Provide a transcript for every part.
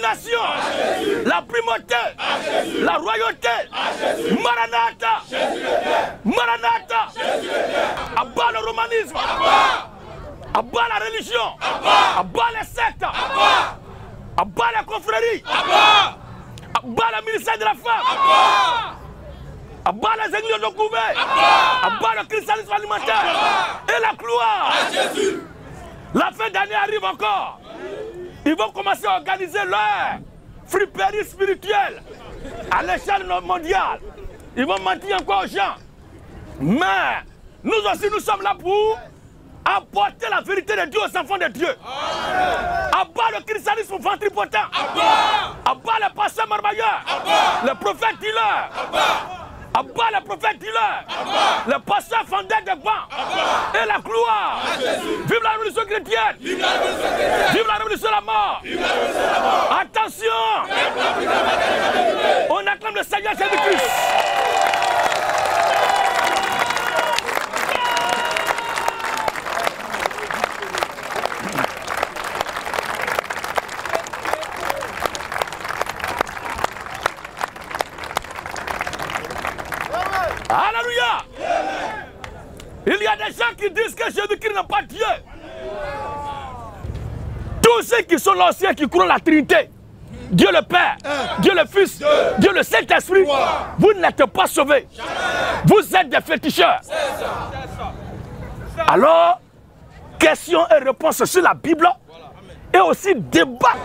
domination, la primauté, la royauté. Maranatha. Maranatha. Abat le romanisme. Abat la religion. Abat les sectes. Abat la confrérie. Abat le ministère de la femme. Abat les églises de couvert. Abat le christianisme alimentaire. Et la gloire. La fin d'année arrive encore. Ils vont commencer à organiser leur friperie spirituelle à l'échelle mondiale. Ils vont mentir encore aux gens. Mais nous aussi, nous sommes là pour apporter la vérité de Dieu aux enfants de Dieu. Abat le christianisme ventripotent. Abat le pasteur marmailleur. Le prophète dealer. Abat le prophète dealer. Le pasteur fondeur de bancs. Et la gloire. Vive la révolution chrétienne. Vive la révolution de la mort. Attention. On acclame le Seigneur Jésus-Christ. Alléluia. Il y a des gens qui disent que Jésus-Christ n'est pas Dieu. Tous ceux qui sont là aussi qui croient la Trinité, Dieu le Père, Dieu le Fils, Dieu le Saint-Esprit, vous n'êtes pas sauvés. Vous êtes des féticheurs. Alors, questions et réponses sur la Bible et aussi débat.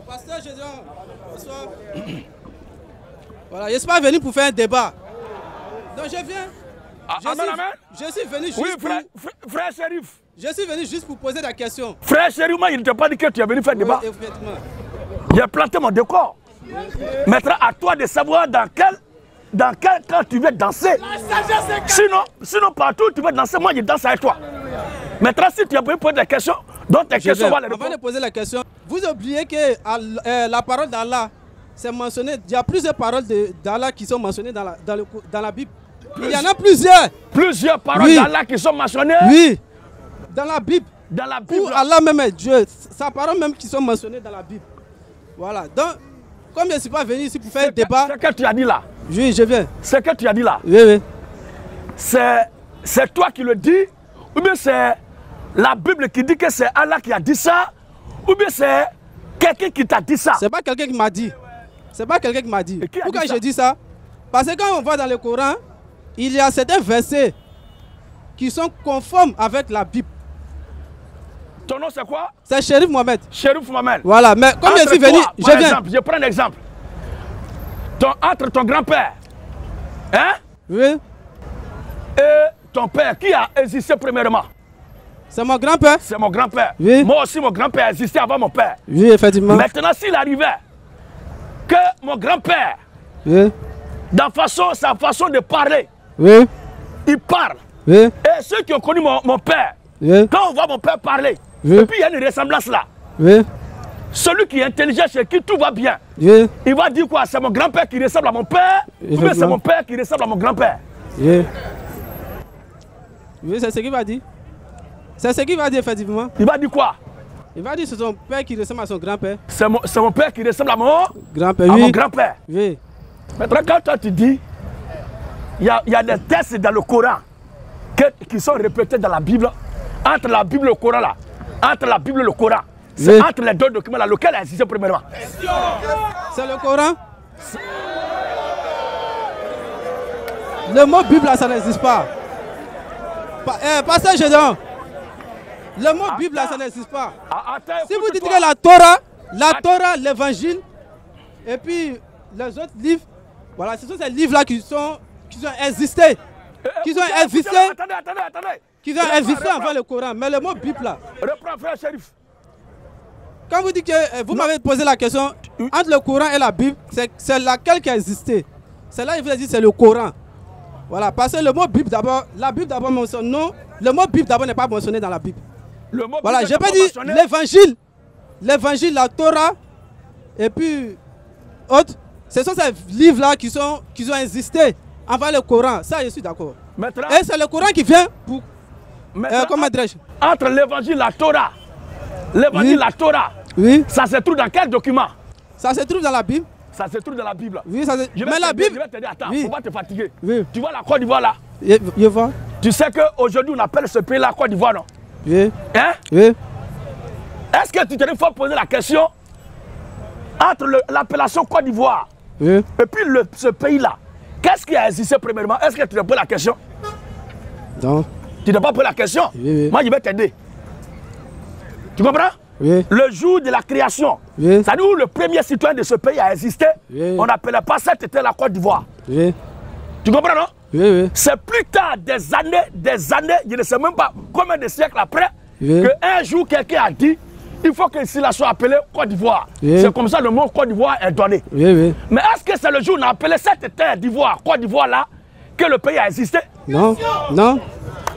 Pasteur Gédéon, bonsoir. Voilà, je ne suis pas venu pour faire un débat. Donc je viens. Je suis venu juste frère Shérif. Je suis venu juste pour poser la question. Frère Shérif, moi, il ne t'a pas dit que tu es venu faire un débat. Effectivement. J'ai planté mon décor. Maintenant, à toi de savoir dans quel camp tu veux danser. Sinon, partout où tu veux danser, moi, je danse avec toi. Maintenant, si tu as besoin de poser des questions, donc tes questions vont les répondre. Avant de poser la question, vous oubliez que la parole d'Allah, c'est mentionné. Il y a plusieurs paroles d'Allah qui sont mentionnées dans la Bible. Il y en a plusieurs. Plusieurs paroles d'Allah qui sont mentionnées. Oui. Dans la Bible. Dans la Bible. Où Allah même est Dieu. Sa parole même qui sont mentionnées dans la Bible. Voilà. Donc, comme je ne suis pas venu ici pour faire un débat. Ce que tu as dit là. Oui, je viens. Ce que tu as dit là. Oui, oui. C'est toi qui le dis, ou bien c'est la Bible qui dit que c'est Allah qui a dit ça, ou bien c'est quelqu'un qui t'a dit ça. C'est pas quelqu'un qui m'a dit. C'est pas quelqu'un qui m'a dit. Pourquoi je dis ça? Parce que quand on voit dans le Coran, il y a certains versets qui sont conformes avec la Bible. Ton nom c'est quoi? C'est Chérif Mohamed. Chérif Mohamed. Voilà, mais comme je suis venu, je viens. Exemple, je prends un exemple. Entre ton grand-père, hein? Oui. Et ton père, qui a existé premièrement? C'est mon grand-père. C'est mon grand-père. Oui. Moi aussi, mon grand-père existait avant mon père. Oui, effectivement. Maintenant, s'il arrivait que mon grand-père, oui, dans sa façon de parler, oui, il parle. Oui. Et ceux qui ont connu mon père, oui, quand on voit mon père parler, oui, et puis il y a une ressemblance là. Oui. Celui qui est intelligent, chez qui tout va bien, oui, il va dire quoi? C'est mon grand-père qui ressemble à mon père, ou bien c'est mon père qui ressemble à mon grand-père? Oui. Oui, c'est ce qu'il va dire. C'est ce qu'il va dire, effectivement. Il va dire quoi? Il va dire que c'est son père qui ressemble à son grand-père. C'est mon père qui ressemble à mon grand-père. Oui. Mon grand-père. Oui. Maintenant, quand toi tu dis, il y a des textes dans le Coran qui sont répétés dans la Bible. Entre la Bible et le Coran là. Entre la Bible et le Coran. C'est entre les deux documents là. Lequel a existé premièrement? C'est le Coran. Le mot Bible là, ça n'existe pas. Pasteur Gédéon. Le mot Bible là, ça n'existe pas. Si vous dites que la Torah, l'évangile, et puis les autres livres, voilà, ce sont ces livres là qui ont existé. Qui ont existé. Attendez. Qui ont existé avant le Coran. Mais le mot Bible là. Reprends, frère Chérif. Quand vous dites que vous m'avez posé la question, entre le Coran et la Bible, c'est laquelle qui a existé. Celle-là, il vous a dit c'est le Coran. Voilà, parce que le mot Bible d'abord, la Bible d'abord mentionne, non, le mot Bible d'abord n'est pas mentionné dans la Bible. Voilà, je peux dire l'évangile. l'évangile, la Torah, et puis autres. Ce sont ces livres-là qui ont existé avant le Coran. Ça, je suis d'accord. Et c'est le Coran qui vient pour... comment dirais-je? Entre l'évangile, la Torah, l'évangile, la Torah, ça se trouve dans quel document? Ça se trouve dans la Bible. Ça se trouve dans la Bible. Oui, ça se... Mais la Bible... Je vais te dire, attends, faut pas te fatiguer. Tu vois la Côte d'Ivoire là? Je vois. Tu sais qu'aujourd'hui, on appelle ce pays la Côte d'Ivoire, non? Oui. Hein? Oui. Est-ce que tu te faut poser la question entre l'appellation Côte d'Ivoire et puis ce pays-là? Qu'est-ce qui a existé premièrement? Est-ce que tu te poses la question? Non. Tu ne t'es pas posé la question? Oui. Moi, je vais t'aider. Tu comprends? Oui. Le jour de la création, c'est-à-dire où le premier citoyen de ce pays a existé, on n'appelait pas ça, c'était la Côte d'Ivoire. Oui. Tu comprends, non? Oui. C'est plus tard, des années, je ne sais même pas combien de siècles après, qu'un jour quelqu'un a dit, il faut que cela soit appelé Côte d'Ivoire. C'est comme ça le mot Côte d'Ivoire est donné. Mais est-ce que c'est le jour où on a appelé cette terre d'Ivoire, Côte d'Ivoire là, que le pays a existé? Non. Non.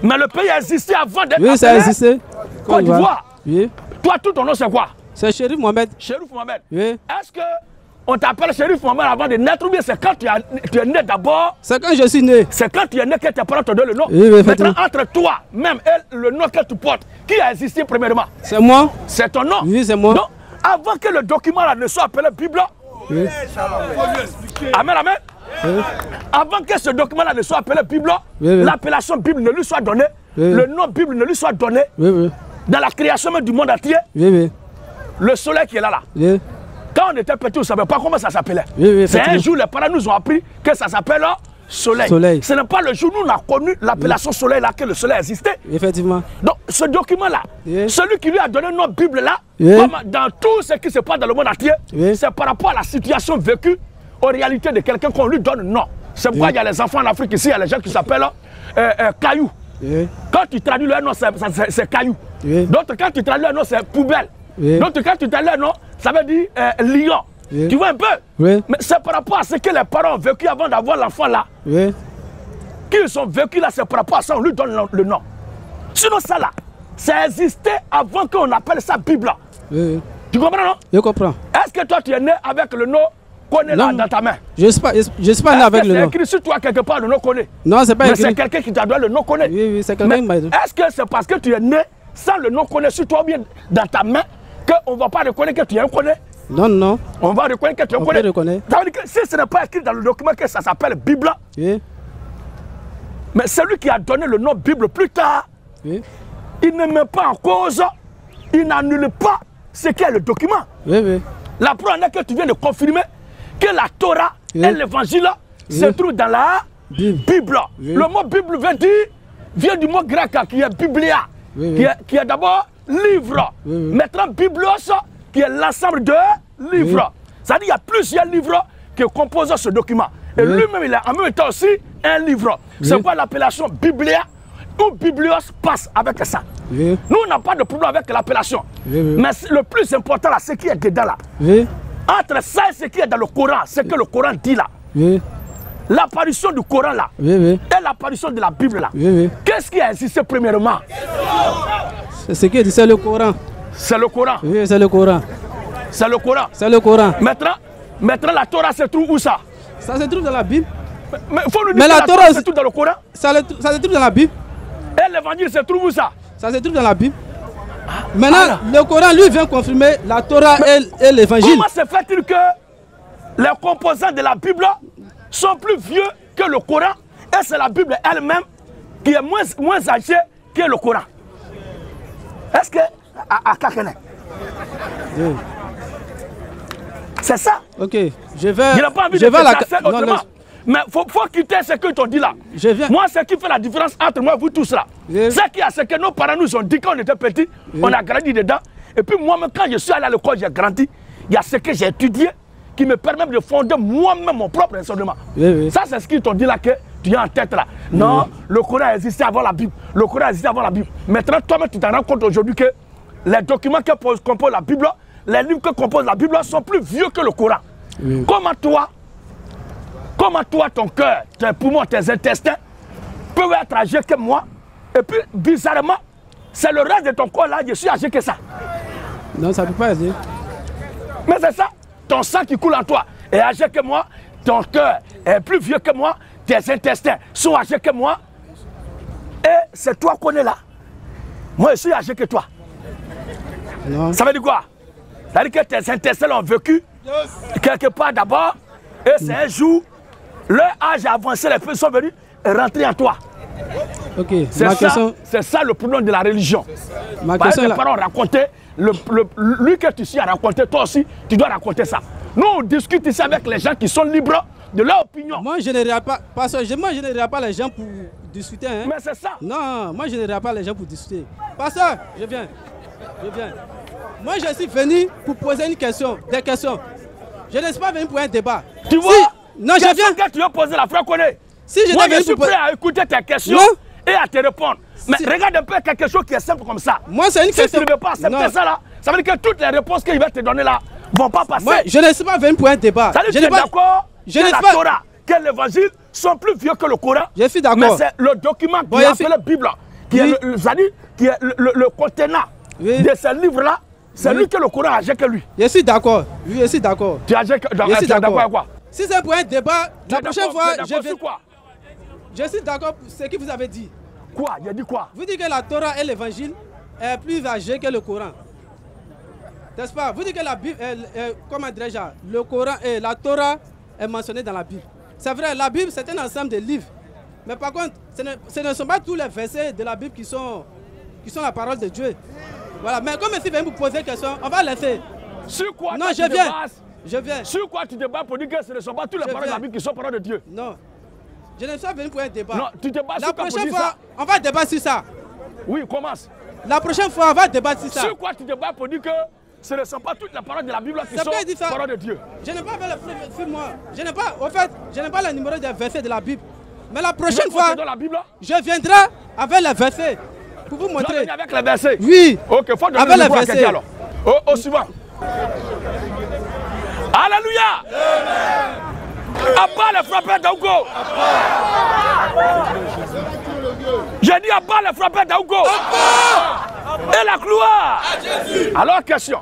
Mais le pays a existé avant d'être appelé ça a existé. Côte d'Ivoire. Oui. Toi, tout ton nom c'est quoi? C'est Chérif Mohamed. Chérif Mohamed. Oui. Est-ce que on t'appelle Chérif Mohamed avant de naître ou bien c'est quand tu es né d'abord? C'est quand je suis né. C'est quand tu es né que tes parents te donnent le nom. Oui, maintenant, entre toi, même et le nom que tu portes, qui a existé premièrement? C'est moi. C'est ton nom. Oui, c'est moi. Donc, avant que le document là ne soit appelé Bible, amen, amen. Avant que ce document là ne soit appelé Bible, l'appellation Bible ne lui soit donnée, le nom Bible ne lui soit donné, dans la création même du monde entier, le soleil qui est là. Quand on était petit, on ne savait pas comment ça s'appelait. C'est un jour, les parents nous ont appris que ça s'appelle soleil. Ce n'est pas le jour où on a connu l'appellation soleil là que le soleil existait. Effectivement. Donc ce document là, celui qui lui a donné notre Bible là, comme dans tout ce qui se passe dans le monde entier, c'est par rapport à la situation vécue, aux réalités de quelqu'un qu'on lui donne nom. C'est pourquoi il y a les enfants en Afrique ici, il y a les gens qui s'appellent Caillou. Quand tu traduis leur nom, c'est Caillou. D'autres, quand tu traduis leur nom, c'est Poubelle. D'autres, quand tu traduis leur nom, ça veut dire Lion. Tu vois un peu? Mais c'est par rapport à ce que les parents ont vécu avant d'avoir l'enfant là. Qu'ils ont vécu là, c'est par rapport à ça, on lui donne le nom. Sinon ça là, ça existait avant qu'on appelle ça Bible. Tu comprends, non? Je comprends. Est-ce que toi tu es né avec le nom Koné là dans ta main? Je ne suis pas né avec le nom. C'est écrit sur toi quelque part le nom Koné? Non, c'est pas écrit. Mais c'est quelqu'un qui t'a donné le nom Koné. Oui, c'est quelqu'un qui m'a dit. Est-ce que c'est parce que tu es né sans le nom Koné sur toi ou bien dans ta main qu'on ne va pas reconnaître que tu es un Koné? Non, non. On va reconnaître que tu es un Koné. Ça veut dire que si ce n'est pas écrit dans le document que ça s'appelle Bible, mais celui qui a donné le nom Bible plus tard, il ne met pas en cause, il n'annule pas ce qu'est le document. La preuve est que tu viens de confirmer que la Torah et l'évangile se trouvent dans la Bible. Le mot Bible vient du mot grec qui est Biblia, qui est d'abord livre. Maintenant, Biblos, qui est l'ensemble de livres. C'est-à-dire qu'il y a plusieurs livres qui composent ce document. Et lui-même, il a en même temps aussi un livre. C'est quoi l'appellation Biblia ou Biblios passe avec ça. Nous, on n'a pas de problème avec l'appellation. Mais le plus important, là, c'est ce qui est dedans là. Entre ça et ce qui est dans le Coran, c'est que le Coran dit là. L'apparition du Coran là et l'apparition de la Bible là. Qu'est-ce qui a existé premièrement? C'est ce qui est dit, c'est le Coran. C'est le Coran. Oui, c'est le Coran. C'est le Coran. C'est le Coran. Maintenant, la Torah se trouve où ça? Ça se trouve dans la Bible. Mais il faut nous dire que la Torah se trouve dans le Coran. Ça se trouve dans la Bible. Et l'évangile se trouve où ça? Ça se trouve dans la Bible. Maintenant, le Coran, lui, vient confirmer la Torah et l'évangile. Comment se fait-il que les composants de la Bible sont plus vieux que le Coran et c'est la Bible elle-même qui est moins âgée que le Coran? Est-ce que... C'est ça? Ok, je vais... Il n'a pas envie de faire autrement. Mais il faut quitter ce que tu dis là. Moi, ce qui fait la différence entre moi et vous tous là, c'est ce que nos parents nous ont dit quand on était petits, on a grandi dedans. Et puis moi-même, quand je suis allé à l'école, j'ai grandi. Il y a ce que j'ai étudié qui me permet de fonder moi-même mon propre raisonnement. Ça, c'est ce qu'ils t'ont dit là que tu as en tête là. Non, le Coran existait avant la Bible. Le Coran existait avant la Bible. Maintenant, toi-même, tu t'en rends compte aujourd'hui que les documents que compose la Bible, les livres que compose la Bible sont plus vieux que le Coran. Comment toi, ton cœur, tes poumons, tes intestins peuvent être âgés que moi? Et puis, bizarrement, c'est le reste de ton corps là, je suis âgé que ça. Non, ça ne peut pas aider. Mais c'est ça, ton sang qui coule en toi est âgé que moi, ton cœur est plus vieux que moi, tes intestins sont âgés que moi, et c'est toi qu'on est là. Moi, je suis âgé que toi. Non. Ça veut dire quoi? Ça veut dire que tes intestins ont vécu quelque part d'abord, et c'est un jour, leur âge avancé, les peuples sont venus rentrer en toi. Ok, c'est ça le problème de la religion. Ma question les parents racontaient, lui que tu sais à raconter, toi aussi, tu dois raconter ça. Nous, on discute ici avec les gens qui sont libres de leur opinion. Moi, je ne regarde pas, moi, je ne regarde pas les gens pour discuter. Hein. Mais c'est ça. Non, moi, je ne regarde pas les gens pour discuter. Pasteur, je viens. Moi, je suis venu pour poser une question, des questions. Je ne suis pas venu pour un débat. Tu vois, non, je viens. Que tu veux poser la frère connaît. Si je moi, je suis prêt à écouter tes questions et à te répondre. Mais regarde un peu quelque chose qui est simple comme ça. Moi, c'est une question. Si tu ne veux pas accepter ça là, ça veut dire que toutes les réponses qu'il va te donner là ne vont pas passer. Moi, je ne suis pas venu pour un débat. Ça veut dire que tu es d'accord que la Torah, que l'évangile sont plus vieux que le Coran. Je suis d'accord. Mais c'est le document qui est appelé la Bible, qui est le contenant de ce livre-là. C'est lui que le Coran a âgé que lui. Je suis d'accord. Oui, je suis d'accord. Tu es d'accord avec quoi? Si c'est pour un débat, la prochaine fois, je vais. Quoi? Je suis d'accord pour ce que vous avez dit. Quoi? Il a dit quoi? Vous dites que la Torah et l'évangile est plus âgé que le Coran. N'est-ce pas? Vous dites que la Bible, comment dirais-je, le Coran et la Torah est mentionné dans la Bible. C'est vrai, la Bible c'est un ensemble de livres. Mais par contre, ce ne sont pas tous les versets de la Bible qui sont la parole de Dieu. Voilà, mais comme si vous me poser une question, on va laisser. Sur quoi? Non, je viens. Je viens. Sur quoi tu débats pour dire que ce ne sont pas toutes les paroles de la Bible qui sont paroles de Dieu? Non. Je ne suis pas venu pour un débat. Non, tu débats la prochaine fois, on va débattre sur ça. Oui, commence. La prochaine fois, on va débattre sur ça. Sur quoi tu débats pour dire que ce ne sont pas toutes les paroles de la Bible qui sont paroles de Dieu? Je n'ai pas fait le film, moi. Je n'ai pas, au fait, je n'ai pas le numéro des versets de la Bible. Mais la prochaine fois, dans la Bible? Je viendrai avec les versets. Pour vous montrer. Tu avec les versets? Oui. Ok, faut donner avec le les versets. versets. Alors. Au suivant. Alléluia. Abat les frappeurs d'Augo. J'ai dit abat les frappeurs d'Augo. Et la gloire. Alors, question.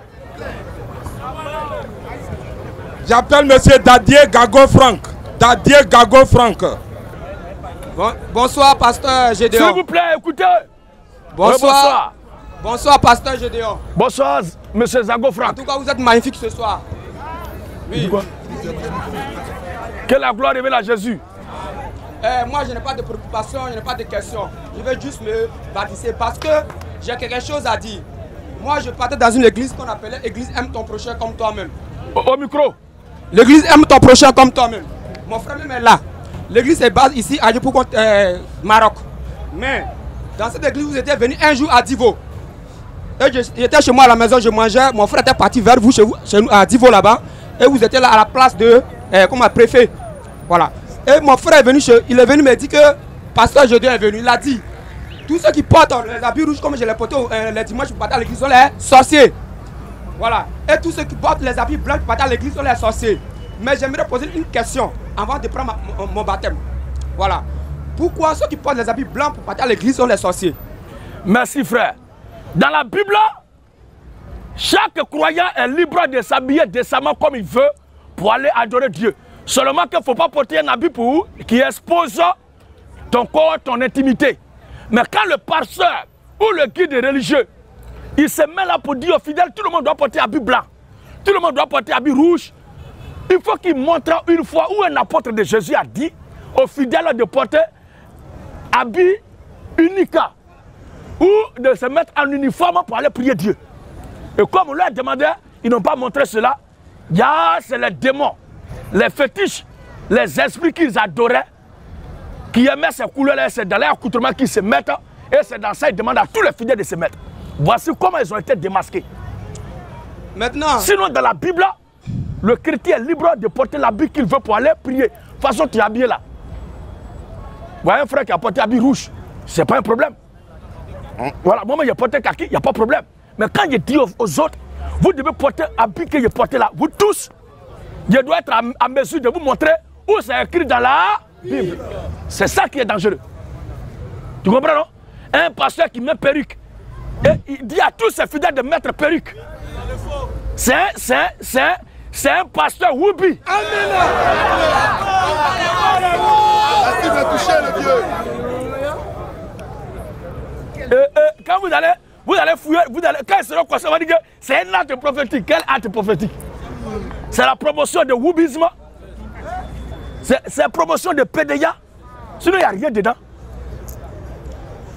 J'appelle monsieur Dadier Gago Franck. Dadier Gago Franck. Bonsoir, pasteur Gédéon. S'il vous plaît, écoutez. Bonsoir. Bonsoir, pasteur Gédéon. Bonsoir, monsieur Zago Franck. En tout cas, vous êtes magnifique ce soir. Oui. Que la gloire revienne à Jésus. Moi, je n'ai pas de préoccupation, je n'ai pas de questions. Je vais juste me baptiser parce que j'ai quelque chose à dire. Moi, je partais dans une église qu'on appelait Église aime ton prochain comme toi-même. Au micro. L'église aime ton prochain comme toi-même. Mon frère même est là. L'église est basée ici à Djibouti, Maroc. Mais dans cette église, vous étiez venu un jour à Divo. Et j'étais chez moi à la maison, je mangeais. Mon frère était parti vers vous, chez nous, à Divo là-bas. Et vous étiez là à la place de préfet. Voilà. Et mon frère est venu, il est venu me dire que pasteur Gédéon est venu. Il a dit, tous ceux qui portent les habits rouges comme je les portais les dimanches pour partir à l'église sont les sorciers. Voilà. Et tous ceux qui portent les habits blancs pour partir à l'église sont les sorciers. Mais j'aimerais poser une question avant de prendre mon baptême. Voilà. Pourquoi ceux qui portent les habits blancs pour partir à l'église sont les sorciers? Merci frère. Dans la Bible, chaque croyant est libre de s'habiller décemment comme il veut pour aller adorer Dieu. Seulement qu'il ne faut pas porter un habit qui expose ton corps, ton intimité. Mais quand le pasteur ou le guide religieux, il se met là pour dire aux fidèles, tout le monde doit porter un habit blanc. Tout le monde doit porter un habit rouge. Il faut qu'il montre une fois où un apôtre de Jésus a dit aux fidèles de porter habit unique ou de se mettre en uniforme pour aller prier Dieu. Et comme on leur demandait, ils n'ont pas montré cela. C'est les démons, les fétiches, les esprits qu'ils adoraient, qui aimaient ces couleurs-là, c'est dans l'accoutrement qu'ils se mettent. Et c'est dans ça qu'ils demandent à tous les fidèles de se mettre. Voici comment ils ont été démasqués. Maintenant. Sinon, dans la Bible, le chrétien est libre de porter l'habit qu'il veut pour aller prier. De toute façon, tu es habillé là. Vous voyez un frère qui a porté habit rouge, c'est pas un problème. Voilà, moi, il a porté kaki, il n'y a pas de problème. Mais quand je dis aux autres, vous devez porter l'habit que je porte là. Vous tous, je dois être à mesure de vous montrer où c'est écrit dans la Bible. C'est ça qui est dangereux. Tu comprends, non? Un pasteur qui met perruque, et il dit à tous ses fidèles de mettre perruque. C'est un pasteur Woubi. Amen. Merci de toucher le Dieu. Quand vous allez fouiller, quand il sera conscient, on va dire que c'est un acte prophétique. Quel acte prophétique? C'est la promotion de Woubisme. C'est la promotion de PDA. Sinon, il n'y a rien dedans.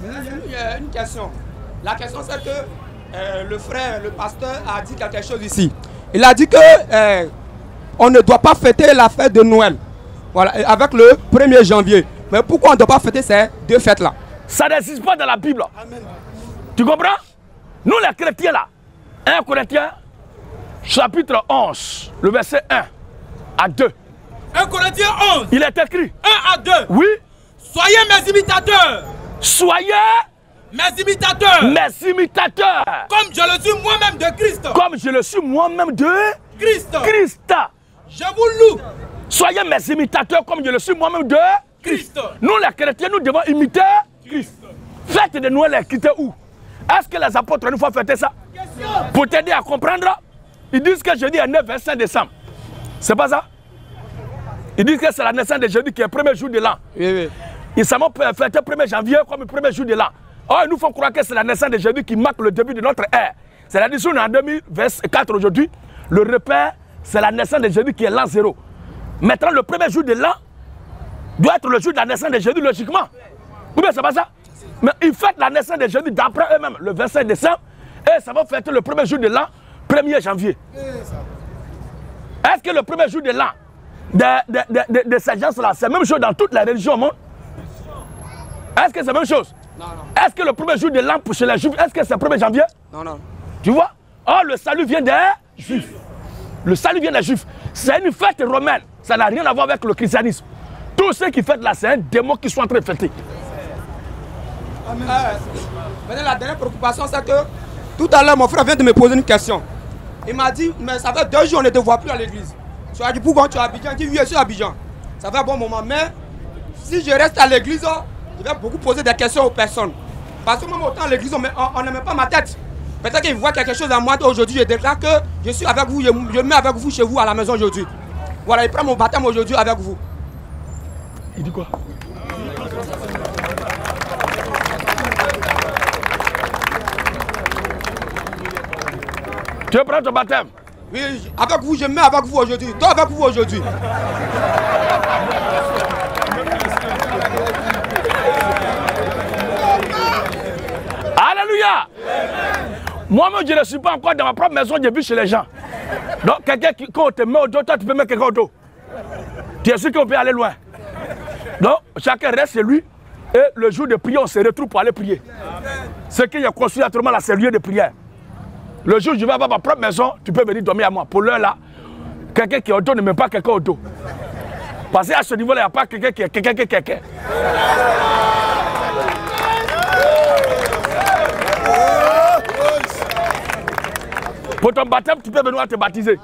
Maintenant, il y a une question. La question, c'est que le frère, le pasteur, a dit quelque chose ici. Il a dit que on ne doit pas fêter la fête de Noël. Voilà, avec le 1er janvier. Mais pourquoi on ne doit pas fêter ces deux fêtes-là? Ça n'existe pas dans la Bible. Amen. Tu comprends? Nous, les chrétiens, là, 1 Corinthiens, chapitre 11, le verset 1 à 2. 1 Corinthiens 11. Il est écrit. 1 à 2. Oui. Soyez mes imitateurs. Soyez mes imitateurs. Mes imitateurs. Comme je le suis moi-même de Christ. Comme je le suis moi-même de Christ. Christ. Je vous loue. Soyez mes imitateurs comme je le suis moi-même de Christ. Nous, les chrétiens, nous devons imiter Christ. Fête de Noël est quittée où? Est-ce que les apôtres nous font fêter ça? Pour t'aider à comprendre, ils disent que jeudi est 9 25 décembre. C'est pas ça? Ils disent que c'est la naissance de Jésus qui est le premier jour de l'an. Oui, oui. Ils savent fêter le 1er janvier comme le premier jour de l'an. Or, ils nous font croire que c'est la naissance de Jésus qui marque le début de notre ère. C'est-à-dire qu'on est en 2024 aujourd'hui. Le repère, c'est la naissance de Jésus qui est l'an 0. Maintenant, le premier jour de l'an doit être le jour de la naissance de Jésus, logiquement. Ou bien c'est pas ça? Mais ils fêtent la naissance de Jésus d'après eux-mêmes, le 25 décembre. Et ça va fêter le premier jour de l'an, 1er janvier. Est-ce que le premier jour de l'an, de ces gens-là, c'est la même chose dans toutes les religions au monde? Est-ce que c'est la même chose? Non, non. Est-ce que le premier jour de l'an chez les Juifs, est-ce que c'est le 1er janvier? Non, non. Tu vois? Oh, le salut vient des Juifs. Le salut vient des Juifs. C'est une fête romaine. Ça n'a rien à voir avec le christianisme. Tous ceux qui fêtent là, c'est un démon qui sont en train de fêter. Maintenant, la dernière préoccupation, c'est que tout à l'heure, mon frère vient de me poser une question. Il m'a dit, mais ça fait 2 jours, on ne te voit plus à l'église. Tu as dit, pourquoi tu es à Abidjan? Il dit, oui, je suis à Abidjan. Ça fait un bon moment, mais si je reste à l'église, je vais beaucoup poser des questions aux personnes. Parce que même autant à l'église, on ne met pas ma tête. Peut-être qu'ils voient quelque chose à moi aujourd'hui, je déclare que je suis avec vous, je mets avec vous chez vous à la maison aujourd'hui. Voilà, il prend mon baptême aujourd'hui avec vous. Il dit quoi? Tu veux prendre ton baptême? Oui, avec vous, je mets avec vous aujourd'hui. Toi avec vous aujourd'hui. Alléluia! Moi-même, je ne suis pas encore dans ma propre maison, j'ai vu chez les gens. Donc, quelqu'un qui, quand on te met au dos, toi, tu peux mettre quelqu'un au dos. Tu es sûr qu'on peut aller loin. Donc, chacun reste chez lui. Et le jour de prière, on se retrouve pour aller prier. Ce qu'il y a construit actuellement là, c'est le lieu de prière. Le jour où je vais avoir ma propre maison, tu peux venir dormir à moi. Pour l'heure là, quelqu'un qui est au dos ne met pas quelqu'un au dos. Parce qu'à ce niveau-là, il n'y a pas quelqu'un qui est quelqu'un. Pour ton baptême, tu peux venir te baptiser.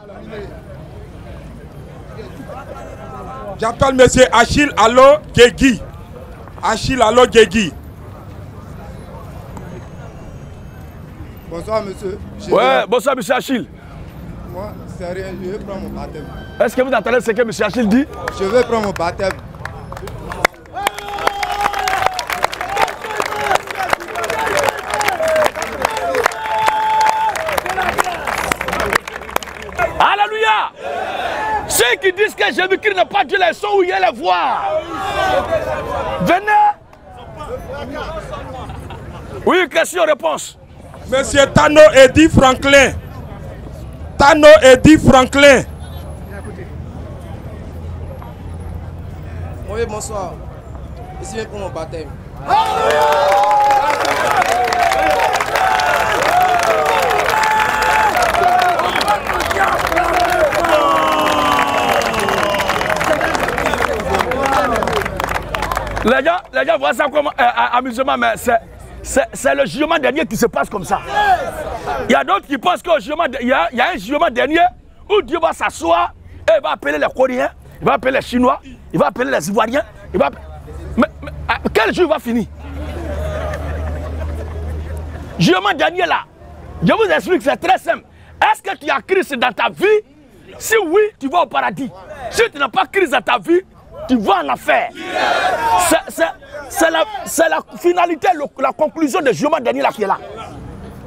J'appelle monsieur Achille Allo Guégui. Achille Allo Guégui. Bonsoir monsieur. Ouais, bonsoir monsieur Achille. Moi, c'est rien, je vais prendre mon baptême. Est-ce que vous entendez ce que monsieur Achille dit? Je vais prendre mon baptême. Alléluia! Ceux qui disent que Jésus-Christ n'a pas Dieu, les sont où il y a les voir. Venez! Oui, question-réponse. Monsieur Tano Eddy Franklin. Tano Eddy Franklin. Oui, bonsoir. Ici, je viens pour mon baptême. Les gens voient ça comme amusement, mais c'est le jugement dernier qui se passe comme ça. Il y a d'autres qui pensent qu'au jugement, il y a un jugement dernier où Dieu va s'asseoir et il va appeler les Coréens, il va appeler les Chinois, il va appeler les Ivoiriens. Mais quel jour va finir? Jugement dernier là, je vous explique, c'est très simple. Est-ce que tu as Christ dans ta vie? Si oui, tu vas au paradis. Si tu n'as pas Christ dans ta vie, tu vas en enfer. C'est la finalité, la conclusion du jugement dernier là qui est là.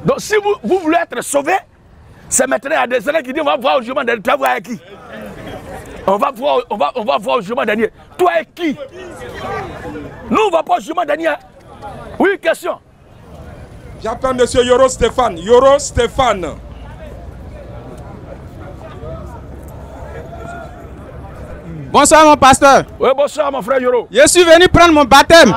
Donc si vous voulez être sauvé, c'est maintenant il y a des gens qui disent on va voir au jugement dernier. Tu vas voir avec qui? On va voir au jugement dernier. Toi et qui? Nous on va pas au jugement dernier. Oui, question. J'appelle monsieur Yoro Stéphane. Yoro Stéphane. Bonsoir mon pasteur. Oui, bonsoir mon frère Yoro. Je suis venu prendre mon baptême.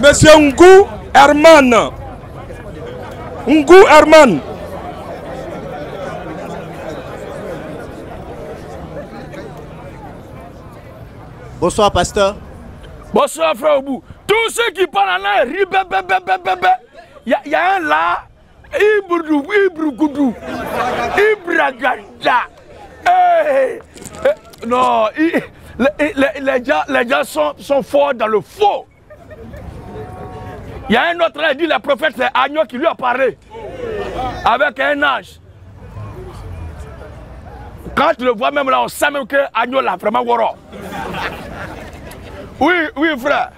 Monsieur Ngou Herman. Ngou Herman. Bonsoir, pasteur. Bonsoir, frère Obou. Tous ceux qui parlent en l'air, il y a un là, Ibrougoudou, Ibragada. Non, les gens sont forts dans le faux. Il y a un autre là, il dit le prophète, c'est Agneau qui lui a parlé. Avec un ange. Quand tu le vois même là, on sait même que Agneau l'a vraiment woro. Oui, frère.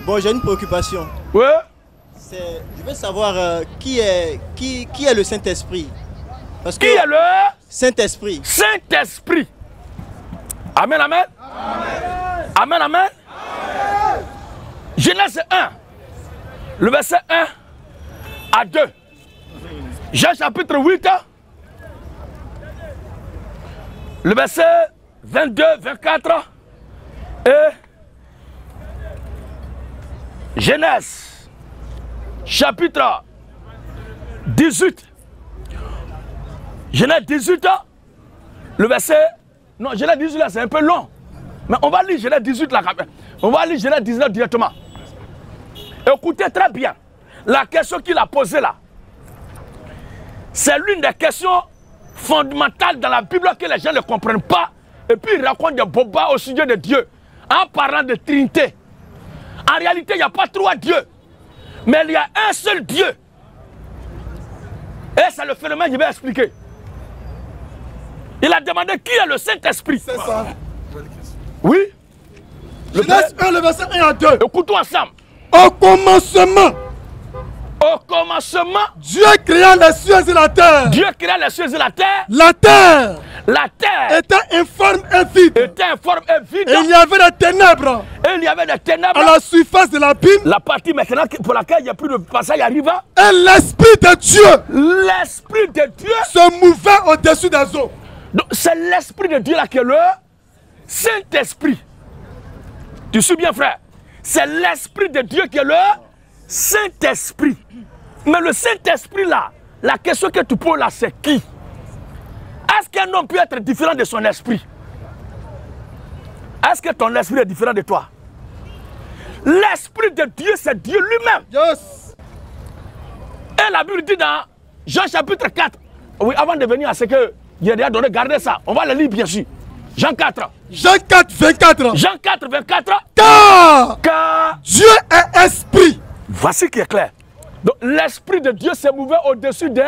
Bon, j'ai une préoccupation. Oui. Je veux savoir qui est le Saint-Esprit. Parce que qui est le Saint-Esprit? Saint-Esprit. Amen, amen. Amen, amen. Genèse 1, le verset 1 à 2. Jean chapitre 8, le verset 22, 24 et Genèse chapitre 18. Genèse 18, le verset... Non, Genèse 18 là, c'est un peu long. Mais on va lire Genèse 18 là. On va lire Genèse 19 directement. Écoutez très bien. La question qu'il a posée là, c'est l'une des questions fondamentales dans la Bible que les gens ne comprennent pas. Et puis ils racontent des bobas au sujet de Dieu en parlant de Trinité. En réalité, il n'y a pas trois dieux. Mais il y a un seul Dieu. Et c'est le phénomène que je vais expliquer. Il a demandé qui est le Saint-Esprit. C'est ça. Oui. Genèse 1, le verset 1 à 2. Écoutons ensemble. Au commencement, Au commencement, Dieu créa les cieux et la terre. Dieu créa les cieux et la terre. La terre était informe et vide. Et il y avait des ténèbres. À la surface de l'abîme. La partie maintenant pour laquelle il n'y a plus de passage arriva. Et l'Esprit de Dieu. L'Esprit de Dieu se mouvait au-dessus des eaux. Donc c'est l'Esprit de Dieu là qui est le Saint-Esprit. Tu suis bien, frère? C'est l'Esprit de Dieu qui est le Saint-Esprit. Mais le Saint-Esprit là, la question que tu poses là, c'est qui? Est-ce qu'un homme peut être différent de son esprit? Est-ce que ton esprit est différent de toi? L'Esprit de Dieu, c'est Dieu lui-même. Yes. Et la Bible dit dans Jean chapitre 4, oui, avant de venir à ce que j'ai déjà donné, gardez ça. On va le lire bien sûr. Jean 4. Jean 4, 24. Jean 4, 24. Car Dieu est esprit. Voici qui est clair. Donc l'Esprit de Dieu s'est mouvé au-dessus des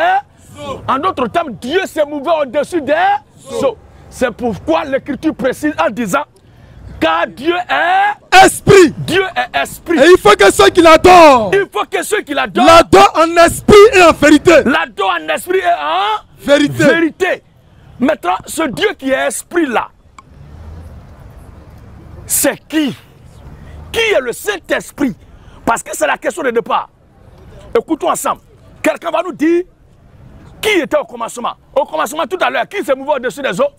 eaux. En d'autres termes, Dieu s'est mouvé au-dessus des eaux. C'est pourquoi l'Écriture précise en disant car Dieu est esprit. Dieu est esprit. Et il faut que ceux qui l'adorent, l'adorent en esprit et en vérité. L'adorent en esprit et en vérité. Maintenant, ce Dieu qui est esprit là, c'est qui? Qui est le Saint-Esprit? Parce que c'est la question de départ. Écoutons ensemble. Quelqu'un va nous dire qui était au commencement. Au commencement tout à l'heure, qui s'est mouvé au-dessus des eaux?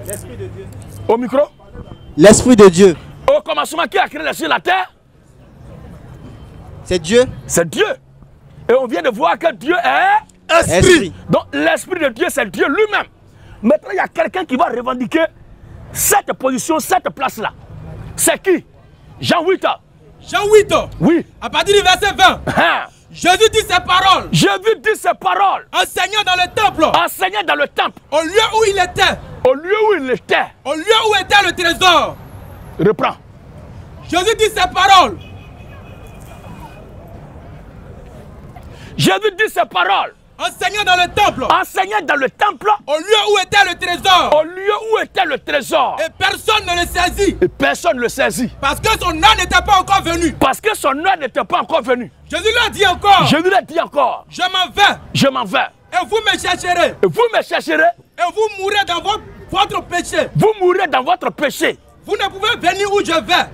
L'Esprit de Dieu. Au micro? L'Esprit de Dieu. Au commencement, qui a créé les cieux et la terre? C'est Dieu. C'est Dieu. Et on vient de voir que Dieu est esprit. Donc l'Esprit de Dieu, c'est Dieu lui-même. Maintenant, il y a quelqu'un qui va revendiquer cette position, cette place-là. C'est qui? Jean 8. Jean 8. Oui. À partir du verset 20. Jésus dit ces paroles. Jésus dit ces paroles. Enseignant dans le temple. Enseignant dans le temple. Au lieu où il était. Au lieu où il était. Au lieu où était le trésor. Reprends. Jésus dit ces paroles. Jésus dit ces paroles. Enseignant dans le temple. Enseignant dans le temple. Au lieu où était le trésor. Au lieu où était le trésor. Et personne ne le saisit. Et personne ne le saisit. Parce que son heure n'était pas encore venue. Parce que son heure n'était pas encore venue. Jésus l'a dit encore. Jésus l'a dit encore. Je m'en vais. Je m'en vais. Et vous me chercherez. Et vous me chercherez. Et vous mourrez dans votre péché. Vous mourrez dans votre péché. Vous ne pouvez venir où je vais.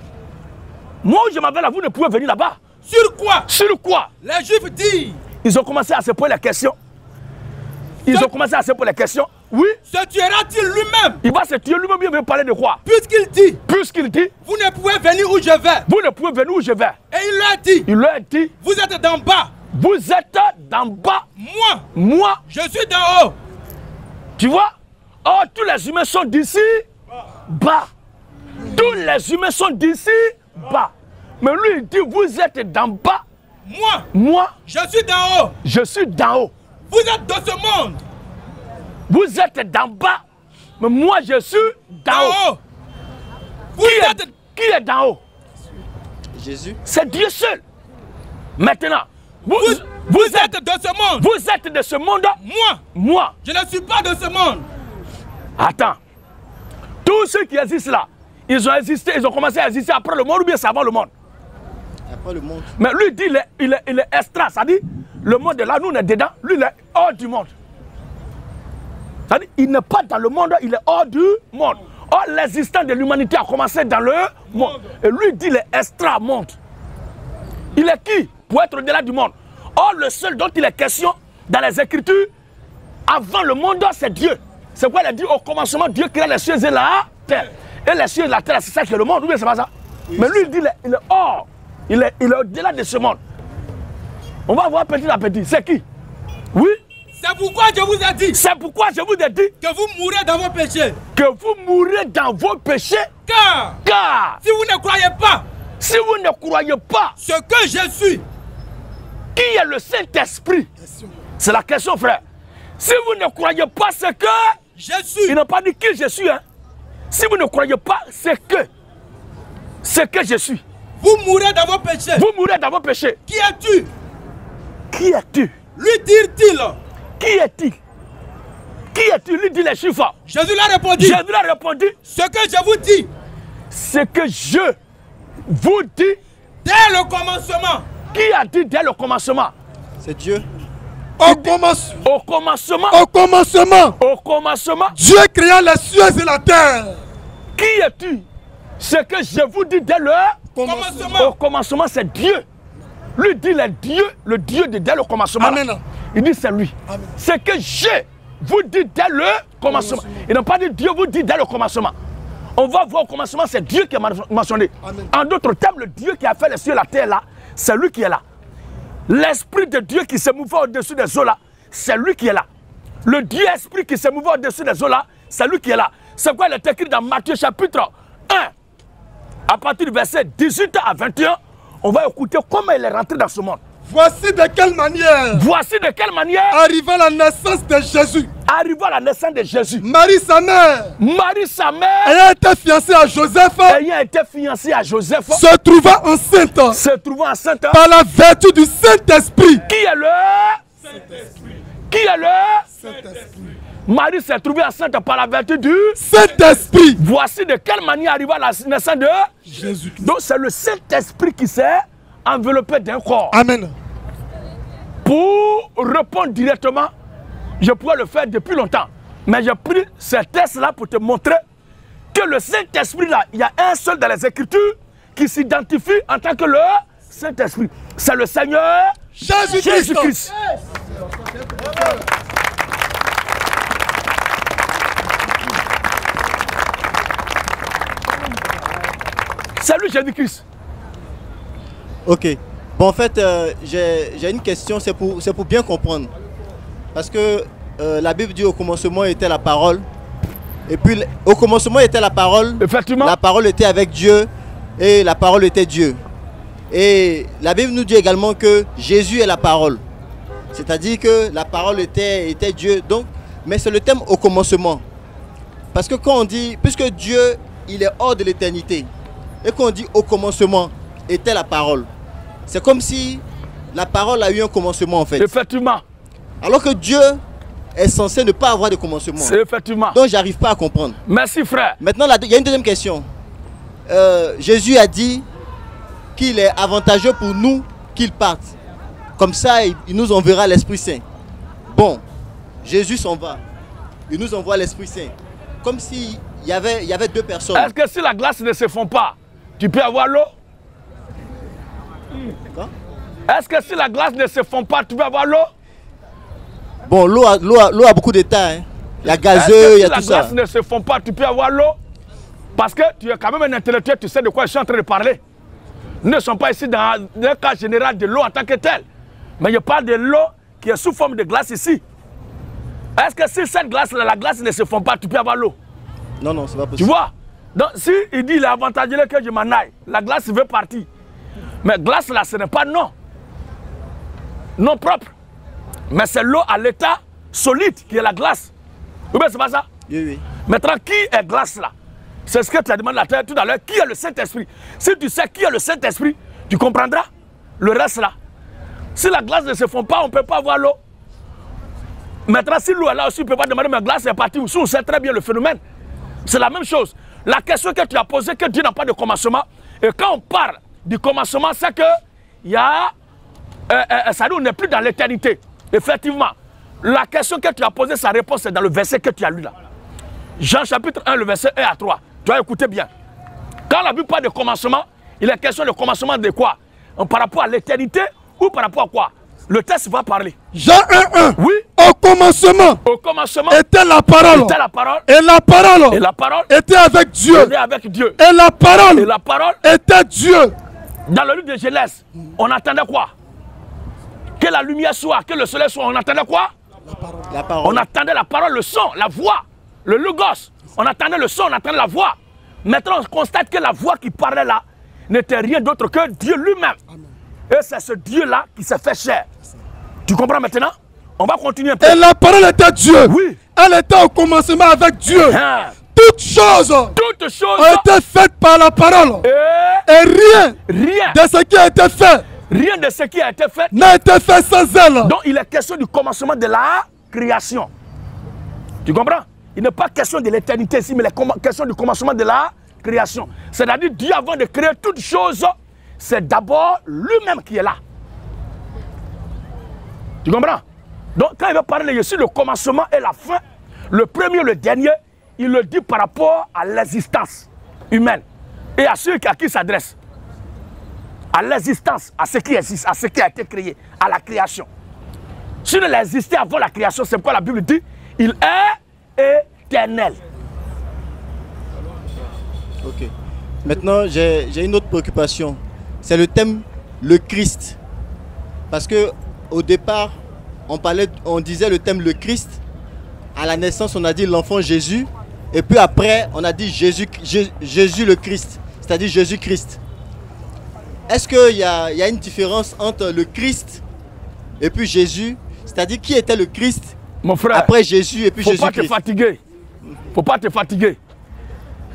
Moi où je m'en vais là, vous ne pouvez venir là-bas. Sur quoi? Sur quoi? Les Juifs disent. Ils ont commencé à se poser la question. Ils ont commencé à se poser la question. Oui. Se tuera-t-il lui-même? Il va se tuer lui-même. Il veut parler de quoi? Puisqu'il dit. Puisqu'il dit. Vous ne pouvez venir où je vais. Vous ne pouvez venir où je vais. Et il leur dit. Il leur dit. Vous êtes d'en bas. Vous êtes d'en bas. Moi. Je suis d'en haut. Tu vois? Oh, tous les humains sont d'ici bas. Tous les humains sont d'ici bas. Mais lui, il dit, vous êtes d'en bas. Moi. Je suis d'en haut. Je suis d'en haut. Vous êtes dans ce monde. Vous êtes d'en bas. Mais moi, je suis d'en haut. Qui est d'en haut? Jésus. C'est Dieu seul. Maintenant, vous êtes de ce monde. Vous êtes de ce monde. Moi. Je ne suis pas de ce monde. Attends. Tous ceux qui existent là, ils ont existé, ils ont commencé à exister après le monde ou bien c'est avant le monde? Après le monde. Mais lui dit il est extra, ça dit le monde est là, nous on est dedans, lui il est hors du monde. Ça dit il n'est pas dans le monde, il est hors du monde. Or l'existence de l'humanité a commencé dans le monde. Et lui dit il est extra monde. Il est qui pour être au-delà du monde? Or le seul dont il est question dans les Écritures, avant le monde, c'est Dieu. C'est quoi il a dit au commencement, Dieu créa les cieux et la terre. Et les cieux et la terre, c'est ça qui est le monde, ou bien c'est pas ça? Oui, mais lui il dit il est hors. Il est au-delà de ce monde. On va voir petit à petit. C'est qui? Oui. C'est pourquoi je vous ai dit. C'est pourquoi je vous ai dit. Que vous mourrez dans vos péchés. Que vous mourrez dans vos péchés. Car. Si vous ne croyez pas. Si vous ne croyez pas. Ce que je suis. Qui est le Saint-Esprit? C'est la question, frère. Si vous ne croyez pas ce que je suis. Il n'a pas dit qui je suis. Hein? Si vous ne croyez pas ce que je suis. Vous mourrez dans vos péchés. Vous mourrez dans vos péchés. Qui es-tu? Qui es-tu? Lui dire-t-il. Qui est-il? Qui es-tu? Lui dit les chiffres. Jésus l'a répondu. Jésus l'a répondu. Ce que je vous dis. Ce que je vous dis. Dès le commencement. Qui a dit dès le commencement? C'est Dieu. Au commencement. Au commencement. Au commencement. Au commencement. Dieu créa les cieux et la terre. Qui es-tu? Ce que je vous dis dès le commencement. Au commencement, c'est Dieu. Lui dit le Dieu de dès le commencement. Amen. Il dit c'est lui. Ce que je vous dis dès le commencement. Il n'a pas dit Dieu vous dit dès le commencement. On va voir au commencement, c'est Dieu qui a mentionné. Amen. En d'autres termes, le Dieu qui a fait les cieux et la terre là, c'est lui qui est là. L'Esprit de Dieu qui se mouvait au-dessus des eaux là, c'est lui qui est là. Le Dieu Esprit qui se mouvait au-dessus des eaux là, c'est lui qui est là. C'est quoi il est écrit dans Matthieu chapitre 1, à partir du verset 18 à 21, on va écouter comment il est rentré dans ce monde. Voici de quelle manière. Voici de quelle manière. Arriva la naissance de Jésus. Arriva la naissance de Jésus. Marie sa mère. Marie sa mère. Ayant été fiancée à Joseph. Ayant été fiancée à Joseph. Se trouva enceinte. Se trouva enceinte. Par la vertu du Saint-Esprit. Qui est le Saint-Esprit? Qui est le Saint-Esprit? Marie s'est trouvée enceinte par la vertu du Saint-Esprit. Voici de quelle manière arriva la naissance de Jésus. Donc c'est le Saint-Esprit qui s'est enveloppé d'un corps. Amen. Pour répondre directement, je pourrais le faire depuis longtemps. Mais j'ai pris ce test-là pour te montrer que le Saint-Esprit là, il y a un seul dans les Écritures qui s'identifie en tant que le Saint-Esprit. C'est le Seigneur Jésus-Christ. C'est lui Jésus-Christ. Ok. Bon, en fait, j'ai une question, c'est pour bien comprendre. Parce que la Bible dit au commencement était la parole. Et puis au commencement était la parole. Effectivement. La parole était avec Dieu et la parole était Dieu. Et la Bible nous dit également que Jésus est la parole. C'est-à-dire que la parole était Dieu. Donc, mais c'est le thème au commencement. Parce que quand on dit, puisque Dieu, il est hors de l'éternité, et qu'on dit au commencement était la parole, c'est comme si la parole a eu un commencement en fait. Effectivement. Alors que Dieu est censé ne pas avoir de commencement. C'est effectivement. Donc j'arrive pas à comprendre. Merci frère. Maintenant, il y a une deuxième question. Jésus a dit qu'il est avantageux pour nous qu'il parte. Comme ça, il nous enverra l'Esprit Saint. Bon, Jésus s'en va. Il nous envoie l'Esprit Saint. Comme s'il y avait deux personnes. Est-ce que si la glace ne se fond pas, tu peux avoir l'eau? Est-ce que si la glace ne se fond pas, tu peux avoir l'eau? Bon, l'eau a beaucoup d'états. Hein. Il y a gazeux, il y a tout ça. Si la glace ne se fond pas, tu peux avoir l'eau? Parce que tu es quand même un intellectuel, tu sais de quoi je suis en train de parler. Nous ne sommes pas ici dans le cas général de l'eau en tant que telle. Mais je parle de l'eau qui est sous forme de glace ici. Est-ce que si cette glace-là, la glace ne se fond pas, tu peux avoir l'eau? Non, non, c'est pas possible. Tu vois? Donc si il dit il est avantageux que je m'en aille, la glace veut partir. Mais glace là, ce n'est pas non. Non propre. Mais c'est l'eau à l'état solide qui est la glace. Ou bien c'est pas ça? Oui, oui. Maintenant, qui est glace là? C'est ce que tu as demandé tout à l'heure. Qui est le Saint-Esprit? Si tu sais qui est le Saint-Esprit, tu comprendras le reste là. Si la glace ne se fond pas, on ne peut pas avoir l'eau. Maintenant, si l'eau est là aussi, on ne peut pas demander, mais la glace est partie. Aussi, on sait très bien le phénomène. C'est la même chose. La question que tu as posée, que Dieu n'a pas de commencement. Et quand on parle du commencement, c'est que il y a, ça nous, on n'est plus dans l'éternité. Effectivement, la question que tu as posée, sa réponse est dans le verset que tu as lu là. Jean chapitre 1, le verset 1 à 3. Tu as écouté bien. Quand la Bible parle de commencement, il est question de commencement de quoi? Par rapport à l'éternité ou par rapport à quoi? Le texte va parler. Jean 1:1. Oui. Au commencement. Au commencement. Était la parole. Était la parole. Et la parole. Et la parole. Était avec Dieu. Était avec Dieu. Et la parole. Et la parole. Était Dieu. Dans le livre de Genèse, on attendait quoi? Que la lumière soit, que le soleil soit. On attendait quoi? La parole. On attendait la parole, le son, la voix, le logos. On attendait le son, on attendait la voix. Maintenant, on constate que la voix qui parlait là n'était rien d'autre que Dieu lui-même. Et c'est ce Dieu-là qui s'est fait chair. Tu comprends maintenant? On va continuer un peu. Et la parole était Dieu. Oui. Elle était au commencement avec Dieu. Hein. Toutes choses ont été faites par la parole. Et rien de ce qui a été fait. Rien de ce qui a été fait n'a été fait sans elle. Donc il est question du commencement de la création. Tu comprends? Il n'est pas question de l'éternité ici, mais il est question du commencement de la création. C'est-à-dire Dieu, avant de créer toutes choses, c'est d'abord lui-même qui est là. Tu comprends? Donc quand il va parler ici, le commencement et la fin, le premier et le dernier, il le dit par rapport à l'existence humaine et à ceux à qui il s'adresse. À l'existence, à ce qui existe, à ce qui a été créé, à la création. S'il ne l'existait avant la création, c'est pourquoi la Bible dit, il est éternel. Ok. Maintenant, j'ai une autre préoccupation. C'est le thème, le Christ. Parce que au départ, on disait le thème le Christ. À la naissance, on a dit l'enfant Jésus. Et puis après, on a dit Jésus le Christ. C'est-à-dire Jésus-Christ. Est-ce qu'il y a une différence entre le Christ et puis Jésus? C'est-à-dire qui était le Christ? Mon frère, après Jésus et puis Jésus-Christ? Faut pas te fatiguer. Faut pas te fatiguer.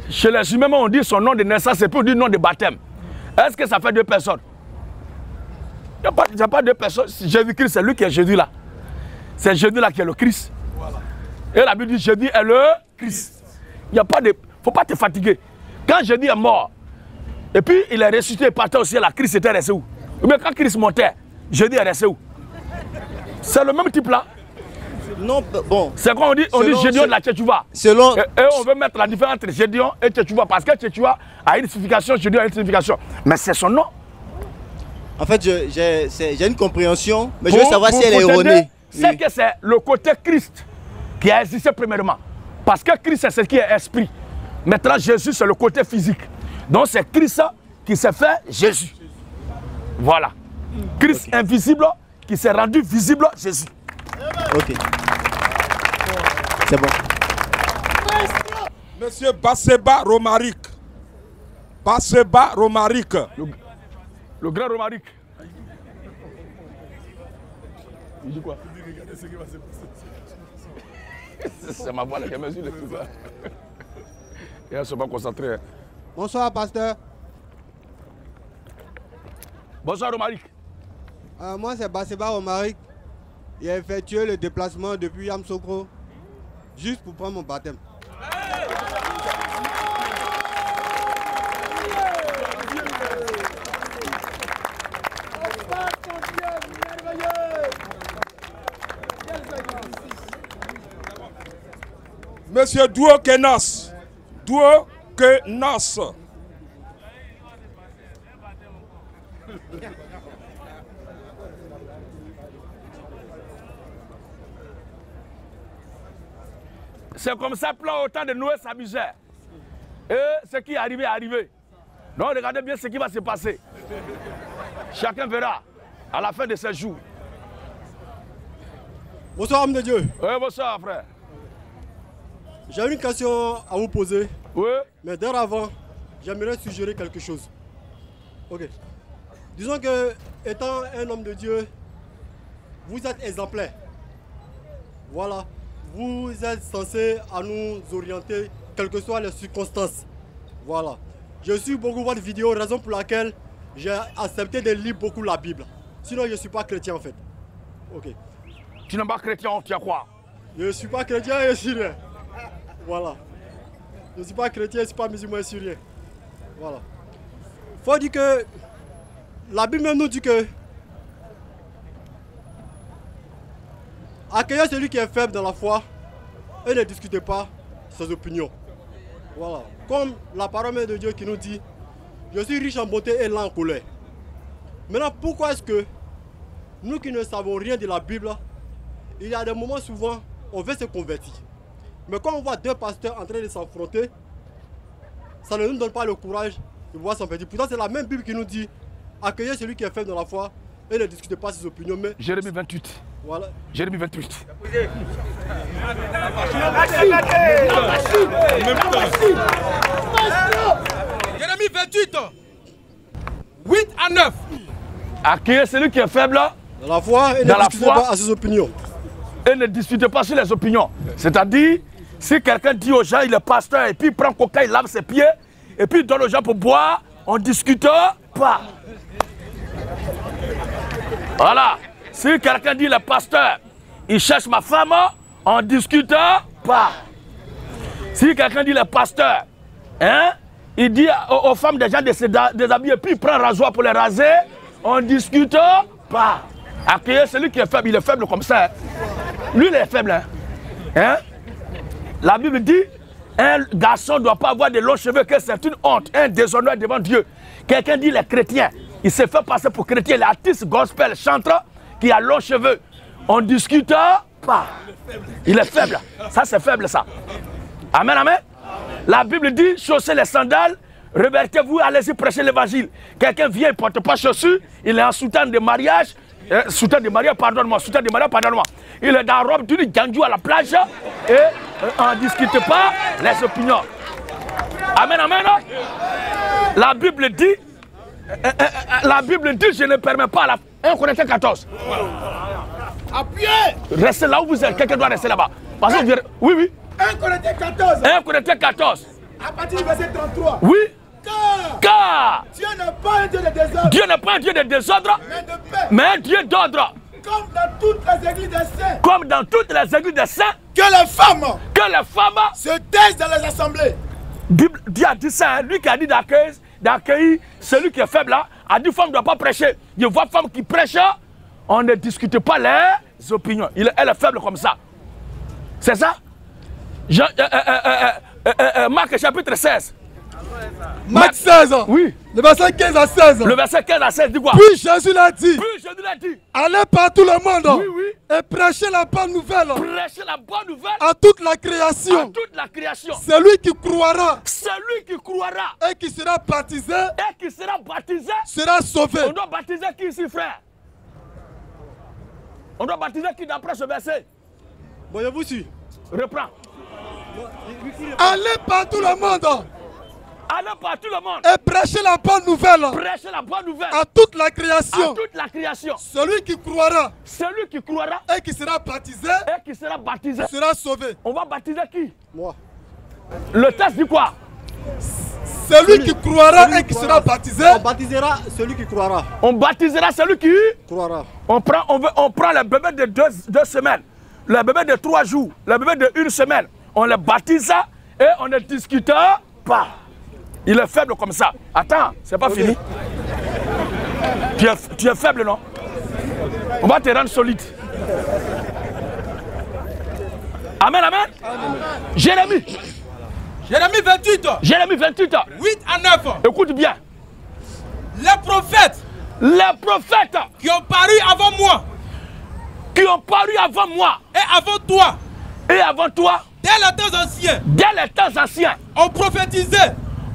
Chez les humains, on dit son nom de naissance et puis on dit nom de baptême. Est-ce que ça fait deux personnes? Il n'y a pas deux personnes. Jésus-Christ, c'est lui qui est Jésus là. C'est Jésus là qui est le Christ. Voilà. Et la Bible dit Jésus est le Christ. Il n'y a pas de... Faut pas te fatiguer. Quand Jésus est mort, et puis il est ressuscité et partait au ciel, la Christ était resté où? Mais quand Christ montait, Jésus est resté où? C'est le même type là. Non, bon. C'est quoi on dit Gédion de la Tchétchouva. Selon... Et on veut mettre la différence entre Gédion et Tchétchouva parce que Tchétchouva a une signification, Gédion a une signification. Mais c'est son nom. En fait, j'ai une compréhension, mais je veux savoir si elle est erronée. C'est que c'est le côté Christ qui a existé premièrement. Parce que Christ, c'est ce qui est esprit. Maintenant, Jésus, c'est le côté physique. Donc, c'est Christ qui s'est fait Jésus. Voilà. Christ invisible qui s'est rendu visible Jésus. Ok. C'est bon. Monsieur Basseba Romaric. Basseba Romaric. Le grand Romaric. Il dit quoi? C'est ma voix là qui a mesuré le truc là. Et elles ne sont pas concentrées. Bonsoir, pasteur. Bonsoir, Romaric. Moi, c'est Basseba Romaric. J'ai effectué le déplacement depuis Yamsokro juste pour prendre mon baptême. Monsieur Douo Kenos. Douo Kenos. C'est comme ça, plan au temps de Noé s'amusait. Et ce qui est arrivé est arrivé. Donc regardez bien ce qui va se passer. Chacun verra à la fin de ce jour. Bonsoir, homme de Dieu. Oui, bonsoir, frère. J'ai une question à vous poser. Oui. Mais d'avant, j'aimerais suggérer quelque chose. Ok. Disons que, étant un homme de Dieu, vous êtes exemplaire. Voilà. Vous êtes censé à nous orienter, quelles que soient les circonstances. Voilà. Je suis beaucoup votre vidéo, raison pour laquelle j'ai accepté de lire beaucoup la Bible. Sinon, je ne suis pas chrétien en fait. Ok. Tu n'es pas chrétien, tu as quoi? Je ne suis pas chrétien et syrien. Voilà. Je ne suis pas chrétien, je ne suis pas musulman et syrien. Voilà. Il faut dire que la Bible même nous dit que accueillez celui qui est faible dans la foi et ne discutez pas ses opinions. Voilà. Comme la parole de Dieu qui nous dit, je suis riche en beauté et lent en colère. Maintenant, pourquoi est-ce que nous qui ne savons rien de la Bible, il y a des moments souvent, on veut se convertir. Mais quand on voit deux pasteurs en train de s'affronter, ça ne nous donne pas le courage de voir s'envertir. Pourtant, c'est la même Bible qui nous dit, accueillez celui qui est faible dans la foi et ne discutez pas ses opinions. Mais Jérémie 28. Voilà. Jérémie 28. Jérémie 28. 8 à 9. Accueillez celui qui est faible dans la foi et ne discutez pas à ses opinions. Et ne discutez pas sur les opinions. C'est-à-dire, si quelqu'un dit aux gens, il est pasteur, et puis il prend coca, il lave ses pieds, et puis il donne aux gens pour boire, on ne discute pas. Voilà. Si quelqu'un dit, le pasteur, il cherche ma femme, on ne discute pas. Si quelqu'un dit, le pasteur, hein, il dit aux femmes des gens de se déshabiller, puis il prend un rasoir pour les raser, on ne discute pas. Accueillez celui qui est faible, il est faible comme ça. Hein. Lui, il est faible. Hein? La Bible dit, un garçon ne doit pas avoir de longs cheveux, que c'est une honte, un déshonneur devant Dieu. Quelqu'un dit, les chrétiens, il se fait passer pour chrétien, l'artiste gospel, chanteur, qui a longs cheveux. On ne discute pas. Il est faible. Ça, c'est faible, ça. Amen, amen. La Bible dit, chaussez les sandales, révertez-vous, allez-y prêcher l'évangile. Quelqu'un vient, il ne porte pas chaussures, il est en soutane de mariage. Soutane de mariage, pardonne-moi, soutane de mariage, pardonne-moi. Il est dans la robe d'une ganjou à la plage et on ne discute pas les opinions. Amen, amen. La Bible dit, je ne permets pas la 1 Corinthiens 14. Appuyez. Restez là où vous êtes, quelqu'un doit rester là-bas. Parce que oui, oui. 1 Corinthiens 14. 1 Corinthiens 14. À partir du verset 33. Oui. Car Dieu n'est pas un Dieu de désordre. Dieu n'est pas un Dieu de désordre, mais de paix. Mais un Dieu d'ordre. Comme dans toutes les églises des saints. Comme dans toutes les églises des saints. Que les femmes se taisent dans les assemblées. Dieu a dit ça, lui qui a dit d'accueillir celui qui est faible là, a dit femme ne doit pas prêcher. Je vois femme qui prêche, on ne discute pas les opinions. Elle est faible comme ça. C'est ça? Marc chapitre 16. Marc 16. Oui. Le verset 15 à 16. Le verset 15 à 16 dit quoi? Puis Jésus l'a dit. Allez par tout le monde. Oui, oui. Et prêchez la bonne nouvelle. Prêchez la bonne nouvelle. À toute la création. À toute la création. Celui qui croira. Celui qui croira. Et qui sera baptisé. Sera sauvé. On doit baptiser qui ici, frère? On doit baptiser qui d'après ce verset? Bon, je vous suis. Reprends. Allez par tout le monde. Allez par tout le monde. Et prêcher la bonne nouvelle. Prêcher la bonne nouvelle. À toute la création. À toute la création. Celui qui croira. Celui qui croira. Et qui sera baptisé. Et qui sera baptisé. Sera sauvé. On va baptiser qui? Moi. Le texte dit quoi? Celui qui croira et qui sera baptisé. On baptisera celui qui croira. On baptisera celui qui croira. On prend les bébés de 2 semaines, les bébés de 3 jours, les bébés de 1 semaine. On les baptise et on ne discute pas. Il est faible comme ça. Attends, c'est pas fini. Tu es faible, non? On va te rendre solide. Amen, amen. Jérémie. Jérémie 28. Jérémie 28. 8 à 9. Écoute bien. Les prophètes. Les prophètes. Qui ont paru avant moi. Qui ont paru avant moi. Et avant toi. Et avant toi. Dès les temps anciens. Dès les temps anciens. On prophétisé.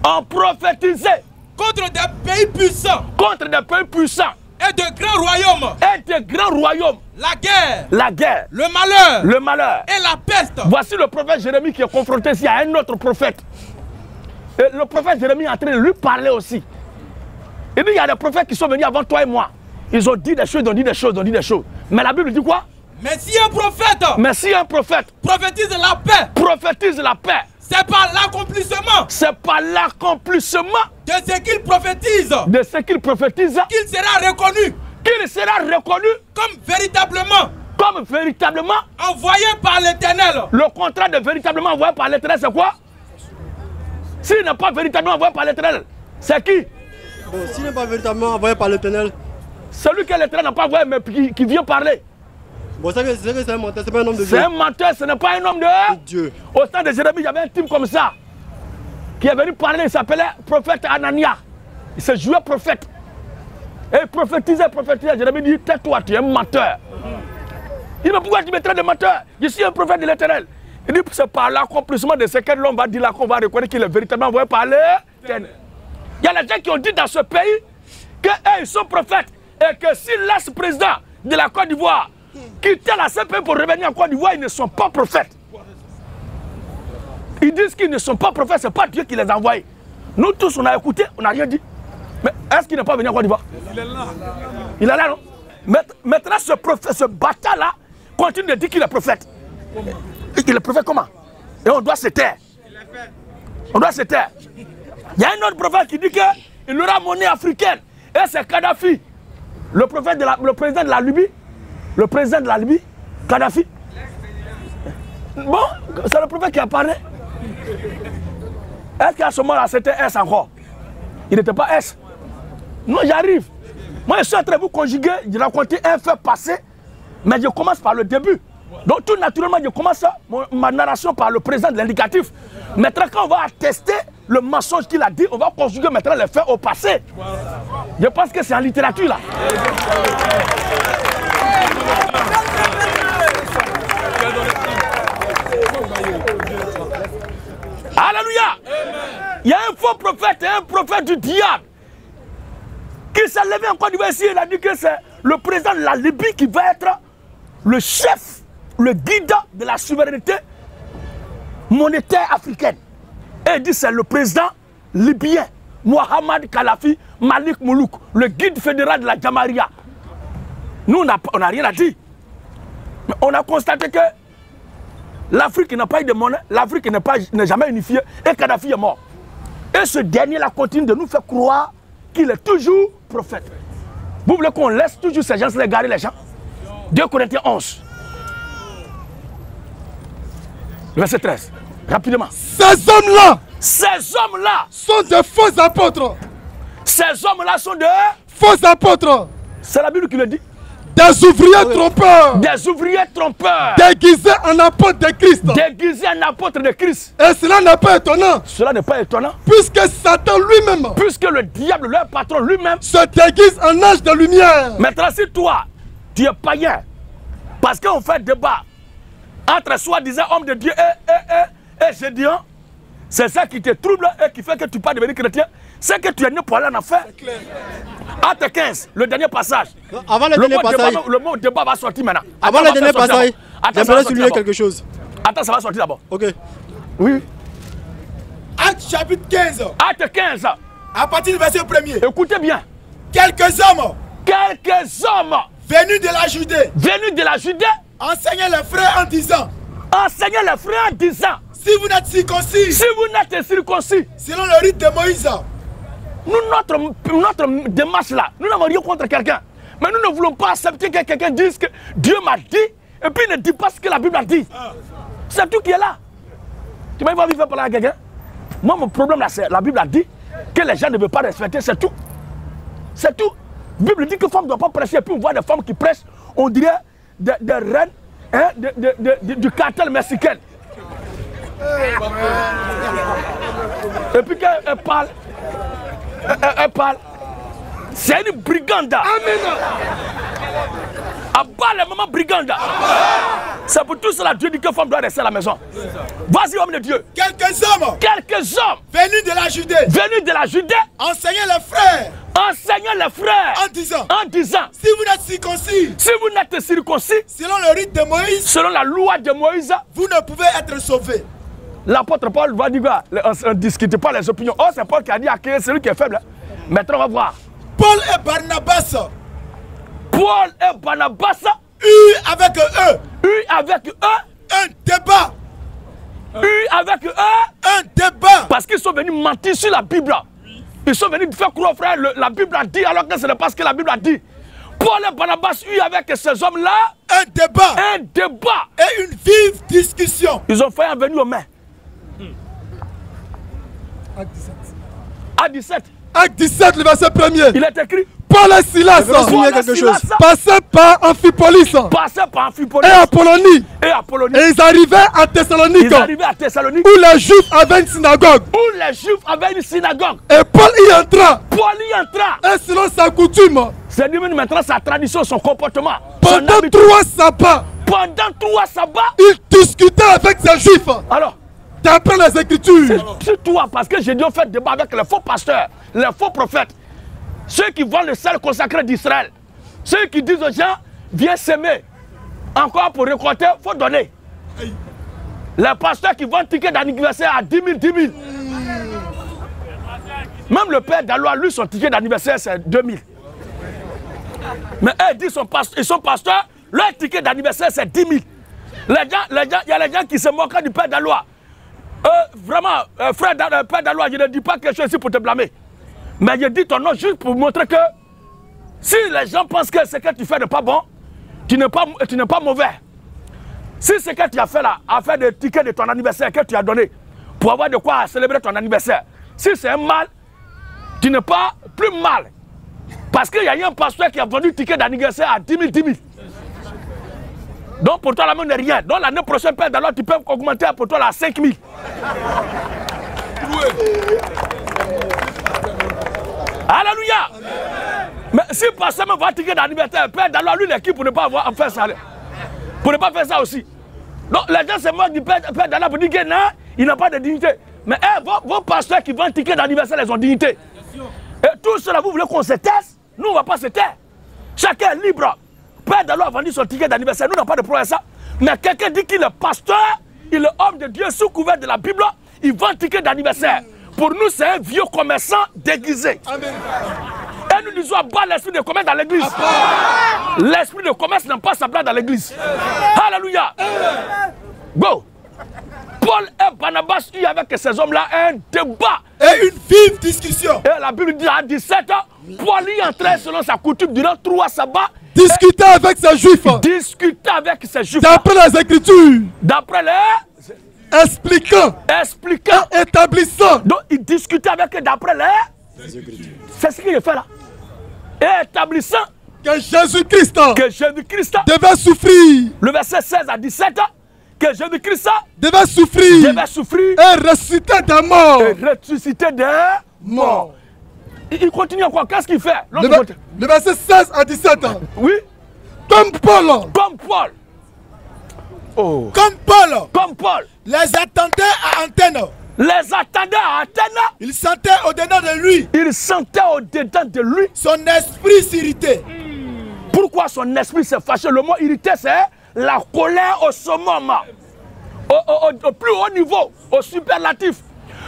On prophétisait. Contre des pays puissants. Contre des pays puissants. Et de grands royaumes. Et de grands royaumes. La guerre. La guerre. Le malheur. Le malheur. Et la peste. Voici le prophète Jérémie qui est confronté ici à un autre prophète. Et le prophète Jérémie est en train de lui parler aussi. Il dit, il y a des prophètes qui sont venus avant toi et moi. Ils ont dit des choses, ils ont dit des choses, ils ont dit des choses. Mais la Bible dit quoi? Mais si un prophète. Mais si un prophète. Prophétise la paix. Prophétise la paix. C'est par l'accomplissement. C'est par l'accomplissement. De ce qu'il prophétise. De ce qu'il prophétise. Qu'il sera reconnu. Qu'il sera reconnu. Comme véritablement. Comme véritablement. Envoyé par l'Éternel. Le contrat de véritablement envoyé par l'Éternel, c'est quoi? S'il n'est pas véritablement envoyé par l'Éternel, c'est qui? Bon, s'il n'est pas véritablement envoyé par l'Éternel. Celui que l'Éternel n'a pas envoyé, mais qui vient parler. Bon, c'est un menteur, c'est pas un homme de Dieu. C'est un menteur, ce n'est pas un homme de Dieu. Au temps de Jérémie, il y avait un type comme ça qui est venu parler, il s'appelait prophète Anania. Il se jouait prophète. Et il prophétisait. Jérémie dit, tais-toi, tu es un menteur. Il dit, mais pourquoi tu me traites de menteur? Je suis un prophète de l'Éternel. Il dit, c'est par l'accomplissement de ce que l'homme va dire là qu'on va reconnaître qu'il est véritablement envoyé par l'Éternel. Il y a des gens qui ont dit dans ce pays qu'ils sont prophètes et que s'ils laissent le président de la Côte d'Ivoire quitter la CPI pour revenir en Côte d'Ivoire, ils ne sont pas prophètes. Ils disent qu'ils ne sont pas prophètes, ce n'est pas Dieu qui les a envoyés. Nous tous, on a écouté, on n'a rien dit. Mais est-ce qu'il n'est pas venu en Côte d'Ivoire? Il est là. Il est là, non? Maintenant, ce bâtard-là continue de dire qu'il est prophète. Il est prophète comment? Et on doit se taire. On doit se taire. Il y a un autre prophète qui dit qu'il aura monnaie africaine. Et c'est Kadhafi, le président de la Libye. Le président de la Libye, Kadhafi. Bon, c'est le prophète qui a parlé. Est-ce qu'à ce moment-là, c'était S encore? Il n'était pas S. Non, j'arrive. Moi, je suis en train de vous conjuguer, de raconter un fait passé, mais je commence par le début. Donc, tout naturellement, je commence ma narration par le président de l'indicatif. Maintenant, quand on va attester le mensonge qu'il a dit, on va conjuguer maintenant les faits au passé. Je pense que c'est en littérature, là. Alléluia. Il y a un faux prophète et un prophète du diable qui s'est levé en Côte d'Ivoire ici. Il a dit que c'est le président de la Libye qui va être le chef, le guide de la souveraineté monétaire africaine. Et il dit que c'est le président libyen, Mohamed Kadhafi Malik Moulouk, le guide fédéral de la Jamaria. Nous, on n'a rien à dire. Mais on a constaté que l'Afrique n'a pas eu de monnaie, l'Afrique n'est jamais unifiée et Kadhafi est mort. Et ce dernier-là continue de nous faire croire qu'il est toujours prophète. Vous voulez qu'on laisse toujours ces gens se les garer les gens? 2 Corinthiens 11. Verset 13. Rapidement. Ces hommes-là sont de faux apôtres. Ces hommes-là sont de faux apôtres. C'est la Bible qui le dit. Des ouvriers trompeurs. Des ouvriers trompeurs. Déguisés en apôtres de Christ. Déguisés en apôtres de Christ. Et cela n'est pas étonnant. Cela n'est pas étonnant. Puisque Satan lui-même. Puisque le diable, leur patron lui-même. Se déguise en ange de lumière. Maintenant, si toi, tu es païen, parce qu'on fait débat entre soi-disant homme de Dieu et Gédéon, c'est ça qui te trouble et qui fait que tu peux devenir chrétien. C'est que tu es né pour aller en enfer. Acte 15, le dernier passage. Avant le dernier passage. Le mot débat va sortir maintenant. Avant le dernier passage, j'aimerais souligner quelque chose. Attends, ça va sortir d'abord. Ok. Oui. Acte chapitre 15. Acte 15. À partir du verset 1er. Écoutez bien. Quelques hommes venus de la Judée enseignaient les frères en disant si vous n'êtes circoncis selon le rite de Moïse. Nous, notre démarche là, nous n'avons rien contre quelqu'un. Mais nous ne voulons pas accepter que quelqu'un dise que Dieu m'a dit et puis ne dit pas ce que la Bible a dit. C'est tout qui est là. Tu m'as pas vu faire parler à quelqu'un? Moi, mon problème là, c'est la Bible a dit que les gens ne veulent pas respecter, c'est tout. C'est tout. La Bible dit que les femmes ne doivent pas prêcher. Et puis on voit des femmes qui prêchent, on dirait des reines hein, du cartel mexicain. Et puis qu'elle parle, elle parle. C'est une briganda. Amen. Abba les mamans briganda. C'est pour tout cela Dieu dit que femme doit rester à la maison. Vas-y homme de Dieu. Quelques hommes venus de la Judée enseignaient les frères en disant si vous n'êtes circoncis selon le rite de Moïse, selon la loi de Moïse, vous ne pouvez être sauvés. L'apôtre Paul va dire on ne discute pas les opinions. Oh, c'est Paul qui a dit à qui c'est lui qui est faible. Maintenant on va voir. Paul et Barnabas eurent avec eux un débat. Parce qu'ils sont venus mentir sur la Bible. Ils sont venus faire croire, frère, la Bible a dit alors que ce n'est pas ce que la Bible a dit. Paul et Barnabas eurent avec ces hommes-là un débat et une vive discussion. Ils ont failli en venir aux mains. Acte 17, le verset 1er. Il est écrit Paul et Silas passaient par Amphipolis et Apollonie. Et ils arrivaient à Thessalonique. Où les Juifs avaient une synagogue. Et Paul y entra. Et selon sa coutume. C'est lui maintenant sa tradition, son comportement. Pendant 3 sabbats. Il discutait avec ces Juifs. Alors, d'après les Écritures. C'est toi, parce que j'ai dû faire débat avec les faux pasteurs, les faux prophètes. Ceux qui vendent le sel consacré d'Israël. Ceux qui disent aux gens, viens s'aimer. Encore pour récolter, il faut donner. Les pasteurs qui vendent ticket d'anniversaire à 10 000. Même le père d'Alois, lui, son ticket d'anniversaire, c'est 2 000. Mais eux, ils sont pasteurs, leur ticket d'anniversaire, c'est 10 000. Il y a les gens qui se moquent du père d'Alois. Vraiment, frère, père d'Alois, je ne dis pas quelque chose ici pour te blâmer. Mais je dis ton nom juste pour montrer que si les gens pensent que ce que tu fais n'est pas bon, tu n'es pas mauvais. Si ce que tu as fait là, à faire des tickets de ton anniversaire que tu as donné pour avoir de quoi célébrer ton anniversaire, si c'est un mal, tu n'es pas plus mal. Parce qu'il y a un pasteur qui a vendu ticket d'anniversaire à 10 000. Donc pour toi la main n'est rien. Donc l'année prochaine, père d'Alois, tu peux augmenter pour toi à 5 000. Alléluia. Mais si pasteur me va ticket d'anniversaire, père d'Alois, lui l'équipe pour ne pas avoir faire ça. Pour ne pas faire ça aussi. Donc les gens se moquent du père d'Alois pour dire que non, il n'a pas de dignité. Mais vos pasteurs qui vendent ticket d'anniversaire, ils ont dignité. Et tout cela, vous voulez qu'on se taise? Nous, on ne va pas se taire. Chacun est libre. Père d'Alois a vendu son ticket d'anniversaire. Nous n'avons pas de problème avec ça. Mais quelqu'un dit qu'il est pasteur, il est homme de Dieu sous couvert de la Bible, il vend un ticket d'anniversaire. Pour nous, c'est un vieux commerçant déguisé. Amen. Et nous disons, abat l'esprit de commerce dans l'église. L'esprit de commerce n'a pas sa place dans l'église. Alléluia. Go. Paul et Barnabas eurent avec ces hommes-là un débat. Et une vive discussion. Et la Bible dit à 17 ans, Paul y entrait selon sa coutume durant 3 sabbats. Discuter avec ces Juifs. D'après les Écritures. D'après les... Expliquant. Et établissant. Donc il discutait avec eux d'après les Écritures. C'est ce qu'il fait là. Et établissant. Que Jésus-Christ devait souffrir. Le verset 16 à 17 ans. Que Jésus-Christ devait souffrir. Et ressusciter des morts. Il continue encore. Qu'est-ce qu'il fait? Le verset 16 à 17 ans. Oui. Comme Paul. Oh. Comme Paul. Les attendait à Athènes. Il sentait au-dedans de lui. Son esprit s'irritait. Pourquoi son esprit s'est fâché? Le mot irrité, c'est la colère au summum. Au plus haut niveau, au superlatif.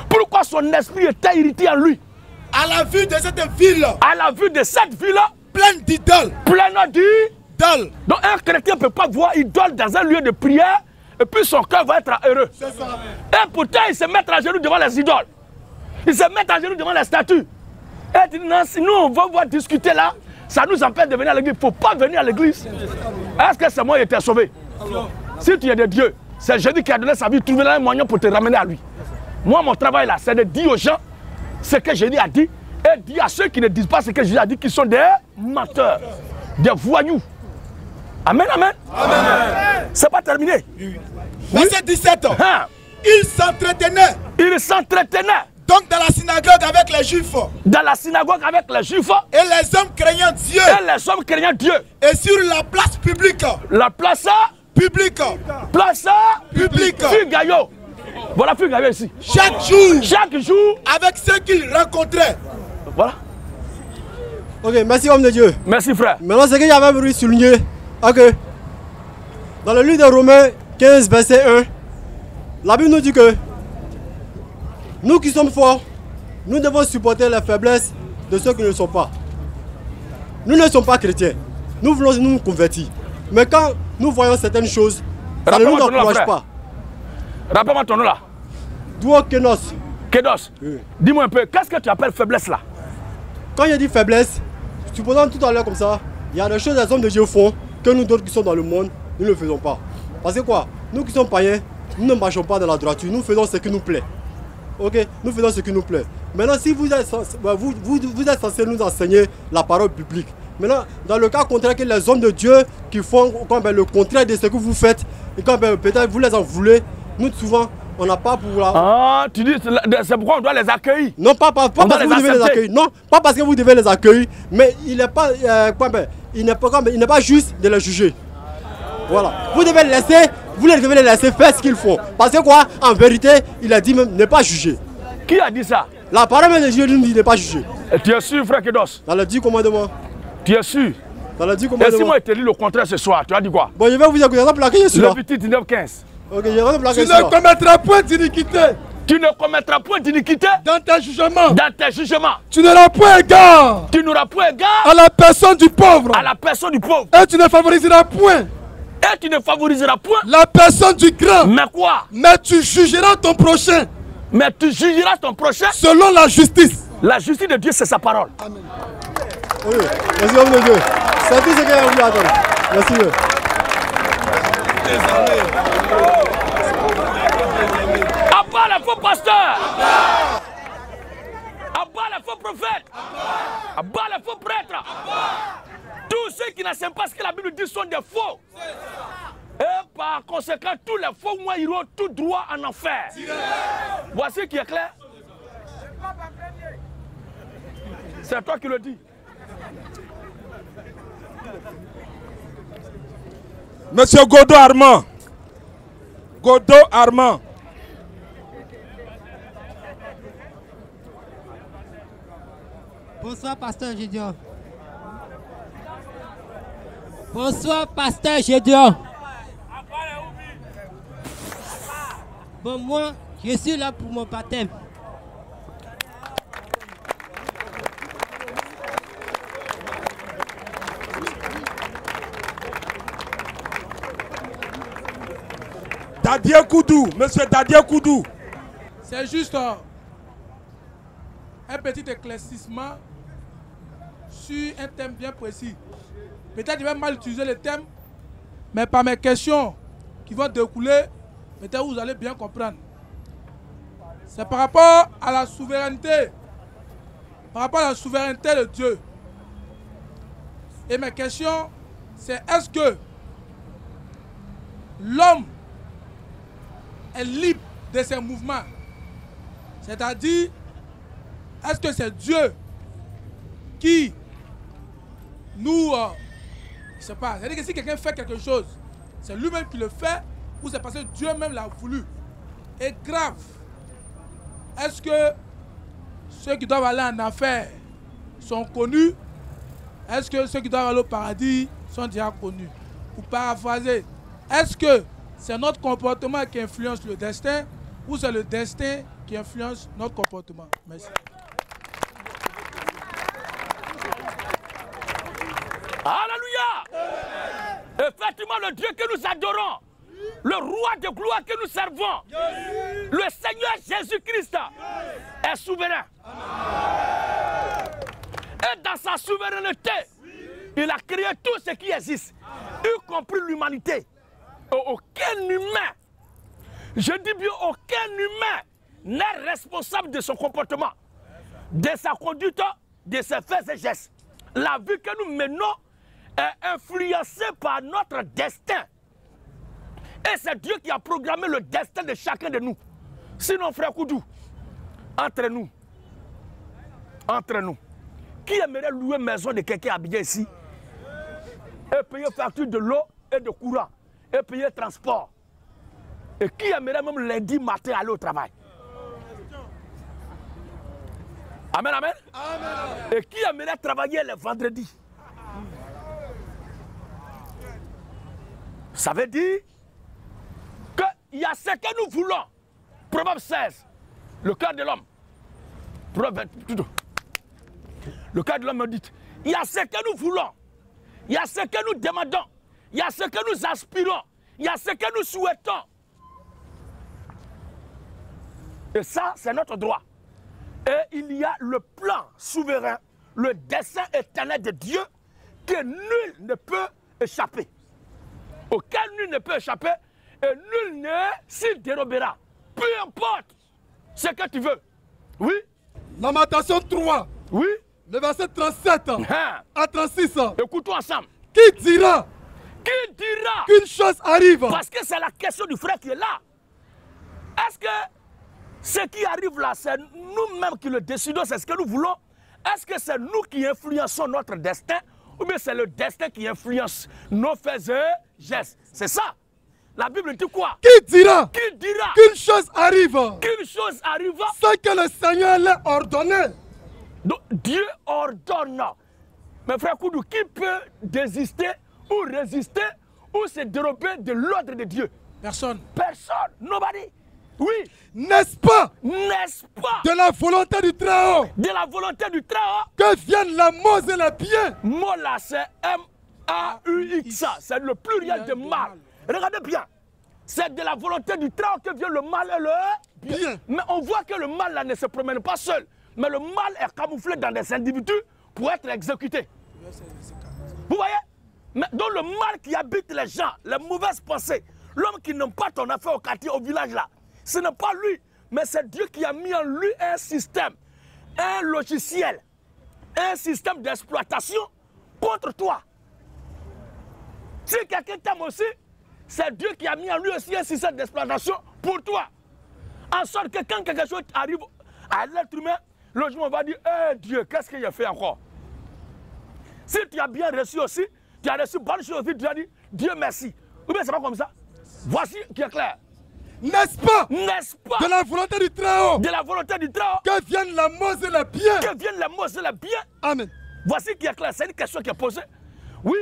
Pourquoi son esprit était irrité en lui? À la vue de cette ville. À la vue de cette ville. Pleine d'idoles. Pleine d'idoles. Donc un chrétien ne peut pas voir idole dans un lieu de prière et puis son cœur va être heureux. C'est ça. Et pourtant il se met à genoux devant les idoles. Il se met à genoux devant les statues. Et dit non, si nous on va voir discuter là, ça nous empêche de venir à l'église. Il ne faut pas venir à l'église. Est-ce que c'est moi qui étais sauvé? Si tu es de Dieu, c'est Jésus qui a donné sa vie, trouver un moyen pour te ramener à lui. Moi, mon travail là, c'est de dire aux gens ce que Jésus a dit et dire à ceux qui ne disent pas ce que Jésus a dit, qui sont des menteurs, des voyous. Amen, amen. Amen. C'est pas terminé. Verset 17. Il s'entretenait. Il s'entretenait. Donc dans la synagogue avec les Juifs. Dans la synagogue avec les Juifs. Et les hommes craignant Dieu. Et les hommes craignant Dieu. Et sur la place publique. La place publique. Place publique. Fugayo. Voilà Fugayo ici. Chaque jour. Chaque jour. Avec ceux qu'il rencontrait. Voilà. Ok, merci homme de Dieu. Merci frère. Maintenant, ce que j'avais voulu souligner, ok. Dans le livre de Romains 15, verset 1, la Bible nous dit que nous qui sommes forts, nous devons supporter les faiblesses de ceux qui ne le sont pas. Nous ne sommes pas chrétiens. Nous voulons nous convertir. Mais quand nous voyons certaines choses, ça ne nous encourage pas. Rappelle-moi ton nom là. Duo Kenos. Kenos. Oui. Dis-moi un peu, qu'est-ce que tu appelles faiblesse là? Quand il dit faiblesse, supposons tout à l'heure comme ça, il y a des choses que les hommes de Dieu font que nous d'autres qui sommes dans le monde, nous ne le faisons pas. Parce que quoi? Nous qui sommes païens, nous ne marchons pas dans la droiture, nous faisons ce qui nous plaît. Ok, nous faisons ce qui nous plaît. Maintenant, si vous êtes censé nous enseigner la parole publique. Maintenant, dans le cas contraire, que les hommes de Dieu qui font le contraire de ce que vous faites, et quand peut-être vous les en voulez, nous souvent, on n'a pas pour la... Ah, tu dis, c'est pourquoi on doit les accueillir? Non, pas parce que vous devez les accueillir. Non, pas parce que vous devez les accueillir, mais il n'est pas, il n'est pas juste de les juger. Voilà. Vous devez les laisser faire ce qu'ils font. Parce que quoi, en vérité, il a dit même ne pas juger. Qui a dit ça? La parole de Dieu nous dit ne pas juger. Et tu es sûr, frère Kedos? Dans le 10 commandements. Tu es sûr? Dans le 10 commandements. Et si moi je te lis le contraire ce soir, tu as dit quoi? Bon, je vais vous dire que j'ai plaqué celui-là. Lévitique 19, 15. Ok, je vais plaquer celui-là. Tu ne commettras point d'iniquité. Tu ne commettras point d'iniquité dans tes jugements. Dans tes jugements. Tu n'auras point égard. Tu n'auras point égard à la personne du pauvre. À la personne du pauvre. Et tu ne favoriseras point. Et tu ne favoriseras point la personne du grand. Mais quoi? Mais tu jugeras ton prochain. Mais tu jugeras ton prochain selon la justice. La justice de Dieu, c'est sa parole. Amen. Oui, merci homme de Dieu. C'est tout ce qu'il y a voulu attendre. Merci. Abat les faux pasteurs. Abat les faux prophètes. Abat les faux prêtres. Tous ceux qui n'aiment pas ce que la Bible dit sont des faux. Et par conséquent, tous les faux mois iront tout droit en enfer. Voici ce qui est clair. C'est toi qui le dis. Monsieur Godot Armand. Godot Armand. Bonsoir, pasteur Gédéon. Bonsoir, pasteur Gédéon. Bon, moi, je suis là pour mon baptême. Dadier Koudou, monsieur Dadier Koudou. C'est juste un petit éclaircissement sur un thème bien précis. Peut-être que je vais mal utiliser le thème, mais par mes questions qui vont découler, peut-être vous allez bien comprendre. C'est par rapport à la souveraineté. Par rapport à la souveraineté de Dieu. Et mes questions, c'est est-ce que l'homme est libre de ses mouvements? C'est-à-dire, est-ce que c'est Dieu qui nous... je ne sais pas. C'est-à-dire que si quelqu'un fait quelque chose, c'est lui-même qui le fait ou c'est parce que Dieu même l'a voulu? Et grave, est-ce que ceux qui doivent aller en enfer sont connus? Est-ce que ceux qui doivent aller au paradis sont déjà connus? Pour paraphraser, est-ce que c'est notre comportement qui influence le destin ou c'est le destin qui influencent notre comportement. Merci. Alléluia. Effectivement, le Dieu que nous adorons, le roi de gloire que nous servons, le Seigneur Jésus-Christ est souverain. Et dans sa souveraineté, il a créé tout ce qui existe, y compris l'humanité. Aucun humain, je dis bien aucun humain, n'est responsable de son comportement, de sa conduite, de ses faits et gestes. La vie que nous menons est influencée par notre destin. Et c'est Dieu qui a programmé le destin de chacun de nous. Sinon, frère Koudou, entre nous, qui aimerait louer une maison de quelqu'un habillé ici et payer facture de l'eau et de courant et payer transport? Et qui aimerait même lundi matin aller au travail? Amen, amen. Amen. Et qui aimerait travailler le vendredi? Ça veut dire qu'il y a ce que nous voulons. Proverbe 16, le cœur de l'homme. Proverbe 22. Le cœur de l'homme me dit, il y a ce que nous voulons, il y a ce que nous demandons, il y a ce que nous aspirons, il y a ce que nous souhaitons. Et ça, c'est notre droit. Et il y a le plan souverain, le dessein éternel de Dieu que nul ne peut échapper. Aucun nul ne peut échapper et nul ne s'y dérobera. Peu importe ce que tu veux. Oui. Lamentation 3. Oui. Le verset 37 à 36. Écoutons ensemble. Qui dira qu'une chose arrive? Parce que c'est la question du frère qui est là. Est-ce que ce qui arrive là, c'est nous-mêmes qui le décidons, c'est ce que nous voulons? Est-ce que c'est nous qui influençons notre destin? Ou bien c'est le destin qui influence nos faits et gestes? C'est ça. La Bible dit quoi? Qui dira qu'une chose arrive? Qu'une chose arrive sans que le Seigneur l'ait ordonné. Donc, Dieu ordonne. Mais frère Koudou, qui peut désister ou résister ou se dérober de l'ordre de Dieu? Personne. Personne. Nobody. Oui. N'est-ce pas? N'est-ce pas? De la volonté du Très-Haut. De la volonté du Très-Haut. Que viennent la mose et le bien. Mola, c'est M-A-U-X. C'est le pluriel de mal. Regardez bien. C'est de la volonté du Très-Haut que vient le mal et le bien. Mais on voit que le mal là ne se promène pas seul. Mais le mal est camouflé dans des individus pour être exécuté. Vous voyez? Mais dans le mal qui habite les gens, les mauvaises pensées, l'homme qui n'a pas ton affaire au quartier, au village là, ce n'est pas lui, mais c'est Dieu qui a mis en lui un système, un logiciel, un système d'exploitation contre toi. Si quelqu'un t'aime aussi, c'est Dieu qui a mis en lui aussi un système d'exploitation pour toi. En sorte que quand quelque chose arrive à l'être humain, le jour on va dire, eh Dieu, qu'est-ce que j'ai fait encore? Si tu as bien reçu aussi, tu as reçu bonne chose aussi, tu as dit, Dieu merci. Ou bien c'est pas comme ça. Voici qui est clair. N'est-ce pas? N'est-ce pas? De la volonté du Très-Haut. De la volonté du Très-Haut. Que viennent la mose et le bien. Que viennent la mose et le bien. Amen. Voici qui est clair. C'est une question qui est posée. Oui.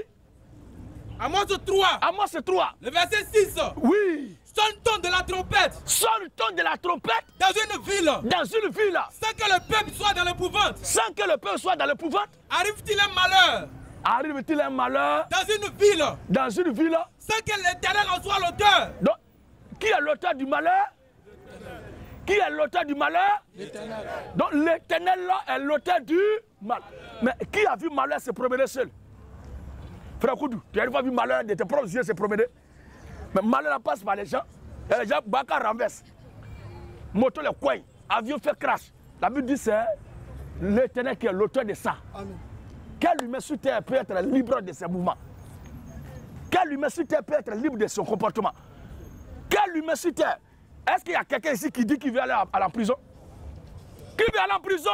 Amos 3. Amos 3. Le verset 6. Oui. Sonne le ton de la trompette. Sonne le ton de la trompette. Dans une ville. Dans une ville. Sans que le peuple soit dans l'épouvante. Sans que le peuple soit dans l'épouvante. Arrive-t-il un malheur? Arrive-t-il un malheur? Dans une ville. Dans une ville. Sans que l'Éternel en soit l'auteur. Donc, qui est l'auteur du malheur? Qui est l'auteur du malheur? L'Éternel. Donc l'Éternel là est l'auteur du mal. Mais qui a vu malheur se promener seul? Frère Koudou, tu as vu malheur de tes propres yeux se promener? Mais malheur passe par les gens. Et les gens, Baka renverse. Moto les coins. Avion fait crash. La Bible dit c'est l'Éternel qui est l'auteur de ça. Amen. Quel humain sur terre peut être libre de ses mouvements? Quel humain sur terre peut être libre de son comportement? Quel humain sur terre? Est-ce qu'il y a quelqu'un ici qui dit qu'il veut aller à la prison? Qui veut aller en prison?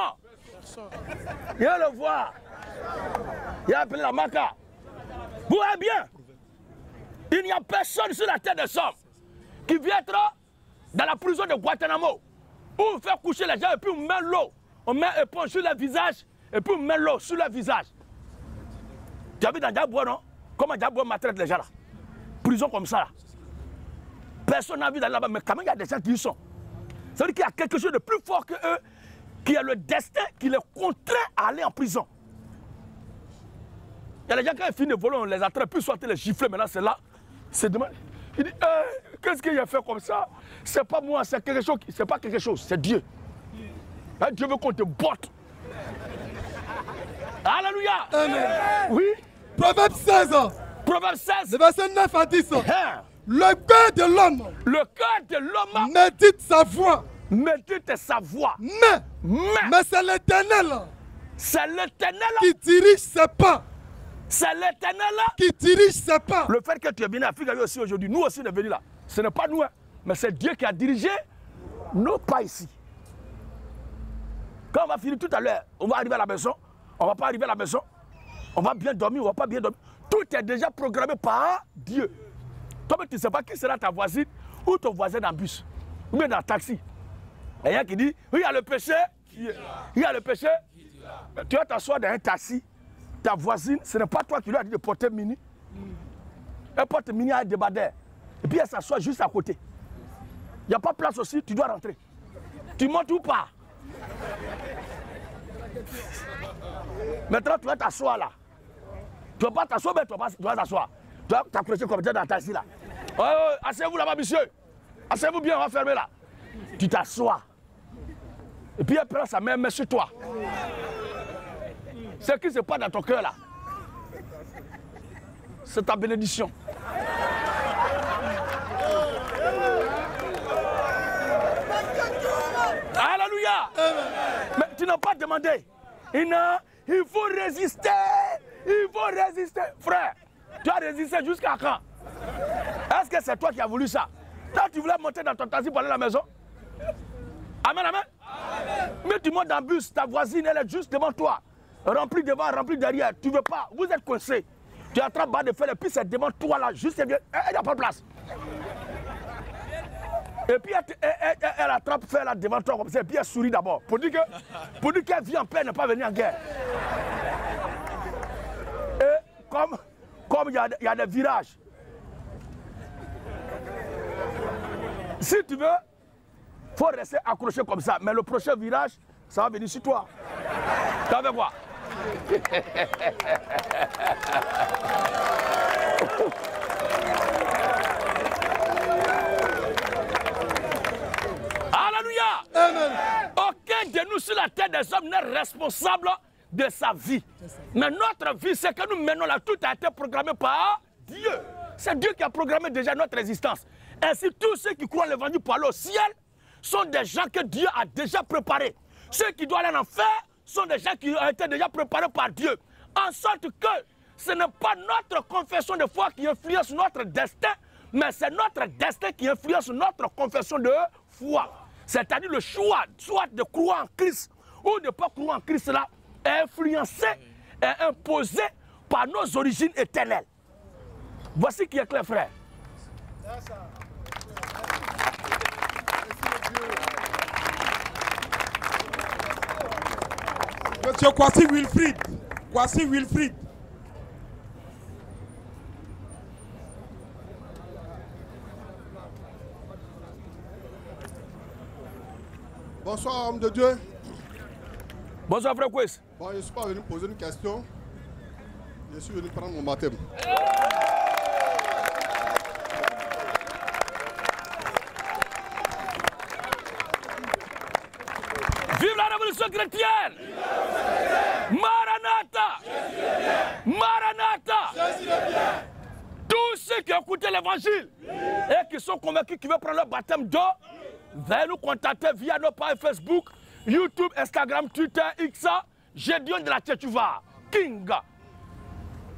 Viens le voir. Il a appelé la maca. Vous voyez bien? Il n'y a personne sur la terre des hommes qui vient être dans la prison de Guantanamo où on fait coucher les gens et puis on met l'eau. On met une éponge sur le visage et puis on met l'eau sur le visage. Tu as vu dans Diaboua, non? Comment Diaboua maltraite les gens là? Prison comme ça là. Personne n'a envie d'aller là-bas, mais quand même il y a des gens qui y sont. Ça veut dire qu'il y a quelque chose de plus fort que eux, qui a le destin qui les contraint à aller en prison. Il y a des gens, quand ils finissent de voler, on les attrape, puis soit les gifler, maintenant c'est là. C'est demain. Il dit, qu'est-ce qu'il a fait comme ça? C'est pas moi, c'est quelque chose, c'est pas quelque chose, c'est Dieu. Hein, Dieu veut qu'on te botte. Alléluia. Amen. Oui. Proverbe 16. Proverbe 16. Le verset 9 à 10. Le cœur de l'homme. Le cœur de l'homme. Médite sa voix. Médite sa voix. Mais c'est l'Éternel. C'est l'Éternel qui dirige ses pas. C'est l'Éternel qui dirige ses pas. Le fait que tu es venu à Afrique aussi aujourd'hui, nous aussi on est venus là. Ce n'est pas nous, hein, mais c'est Dieu qui a dirigé nos pas ici. Quand on va finir tout à l'heure, on va arriver à la maison, on ne va pas arriver à la maison, on va bien dormir, on ne va pas bien dormir. Tout est déjà programmé par Dieu. Toi, tu ne sais pas qui sera ta voisine ou ton voisin dans le bus, ou bien dans le taxi. Il y a un qui dit, oui, il y a le péché, il y a le péché. Tu vas t'asseoir dans un taxi, ta voisine, ce n'est pas toi qui lui as dit de porter mini. Elle porte mini à un débardeur. Et puis elle s'assoit juste à côté. Il n'y a pas de place aussi, tu dois rentrer. Tu montes ou pas? Maintenant, tu vas t'asseoir là. Tu ne vas pas t'asseoir, mais tu vas t'asseoir. Tu vas t'accrocher comme ça dans ta taxi là. Asseyez-vous là-bas, monsieur. Asseyez-vous bien, on va fermer là. Tu t'assois. Et puis elle prend sa main, met sur toi. Ce qui se passe dans ton cœur là, c'est ta bénédiction. Alléluia. Mais tu n'as pas demandé. Il faut résister. Il faut résister. Frère, tu as résisté jusqu'à quand? Est-ce que c'est toi qui as voulu ça? Toi, tu voulais monter dans ton taxi pour aller à la maison? Amen, amen. Mais tu montes dans le bus, ta voisine, elle est juste devant toi. Remplie devant, remplie derrière. Tu ne veux pas. Vous êtes coincé. Tu es en train de faire le puis c'est devant toi là, juste bien. Elle n'a pas de place. Et puis elle attrape, fait là devant toi comme ça, et puis elle sourit d'abord. Pour dire qu'elle vit en paix, n'est pas venue en guerre. Et comme il y a des virages. Si tu veux, il faut rester accroché comme ça. Mais le prochain virage, ça va venir sur toi. Tu vas voir. Alléluia. Amen. Aucun de nous sur la terre des hommes n'est responsable de sa vie. Mais notre vie, c'est que nous menons là, tout a été programmé par Dieu. C'est Dieu qui a programmé déjà notre existence. Ainsi, tous ceux qui croient l'évangile pour aller au ciel sont des gens que Dieu a déjà préparés. Ceux qui doivent aller en enfer sont des gens qui ont été déjà préparés par Dieu. En sorte que ce n'est pas notre confession de foi qui influence notre destin, mais c'est notre destin qui influence notre confession de foi. C'est-à-dire le choix, soit de croire en Christ ou de ne pas croire en Christ là, est influencé et imposé par nos origines éternelles. Voici qui est clair, frère. Monsieur Kwasi Wilfried. Kwasi Wilfried. Bonsoir, homme de Dieu. Bonsoir, frère Kwes. Bon, je ne suis pas venu poser une question. Je suis venu prendre mon baptême. Vive la révolution chrétienne! Maranatha! Maranatha! Tous ceux qui ont écouté l'évangile et qui sont convaincus qu'ils veulent prendre leur baptême d'eau, veuillez nous contacter via nos pages Facebook, YouTube, Instagram, Twitter, Xa, Gédion de la Tchétchouva, King.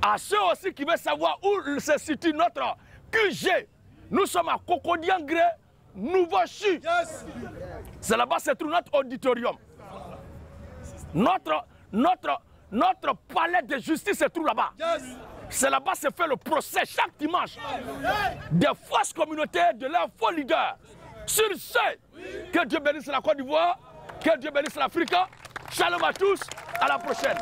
À ceux aussi qui veulent savoir où se situe notre QG, nous sommes à Cocodiangré, Nouveau-Chu. Yes. C'est là-bas se trouve notre auditorium. Notre palais de justice se trouve là-bas. Yes. C'est là-bas se fait le procès chaque dimanche des fausses communautés, de leurs faux leaders. Sur ce, que Dieu bénisse la Côte d'Ivoire, que Dieu bénisse l'Afrique. Shalom à tous, à la prochaine.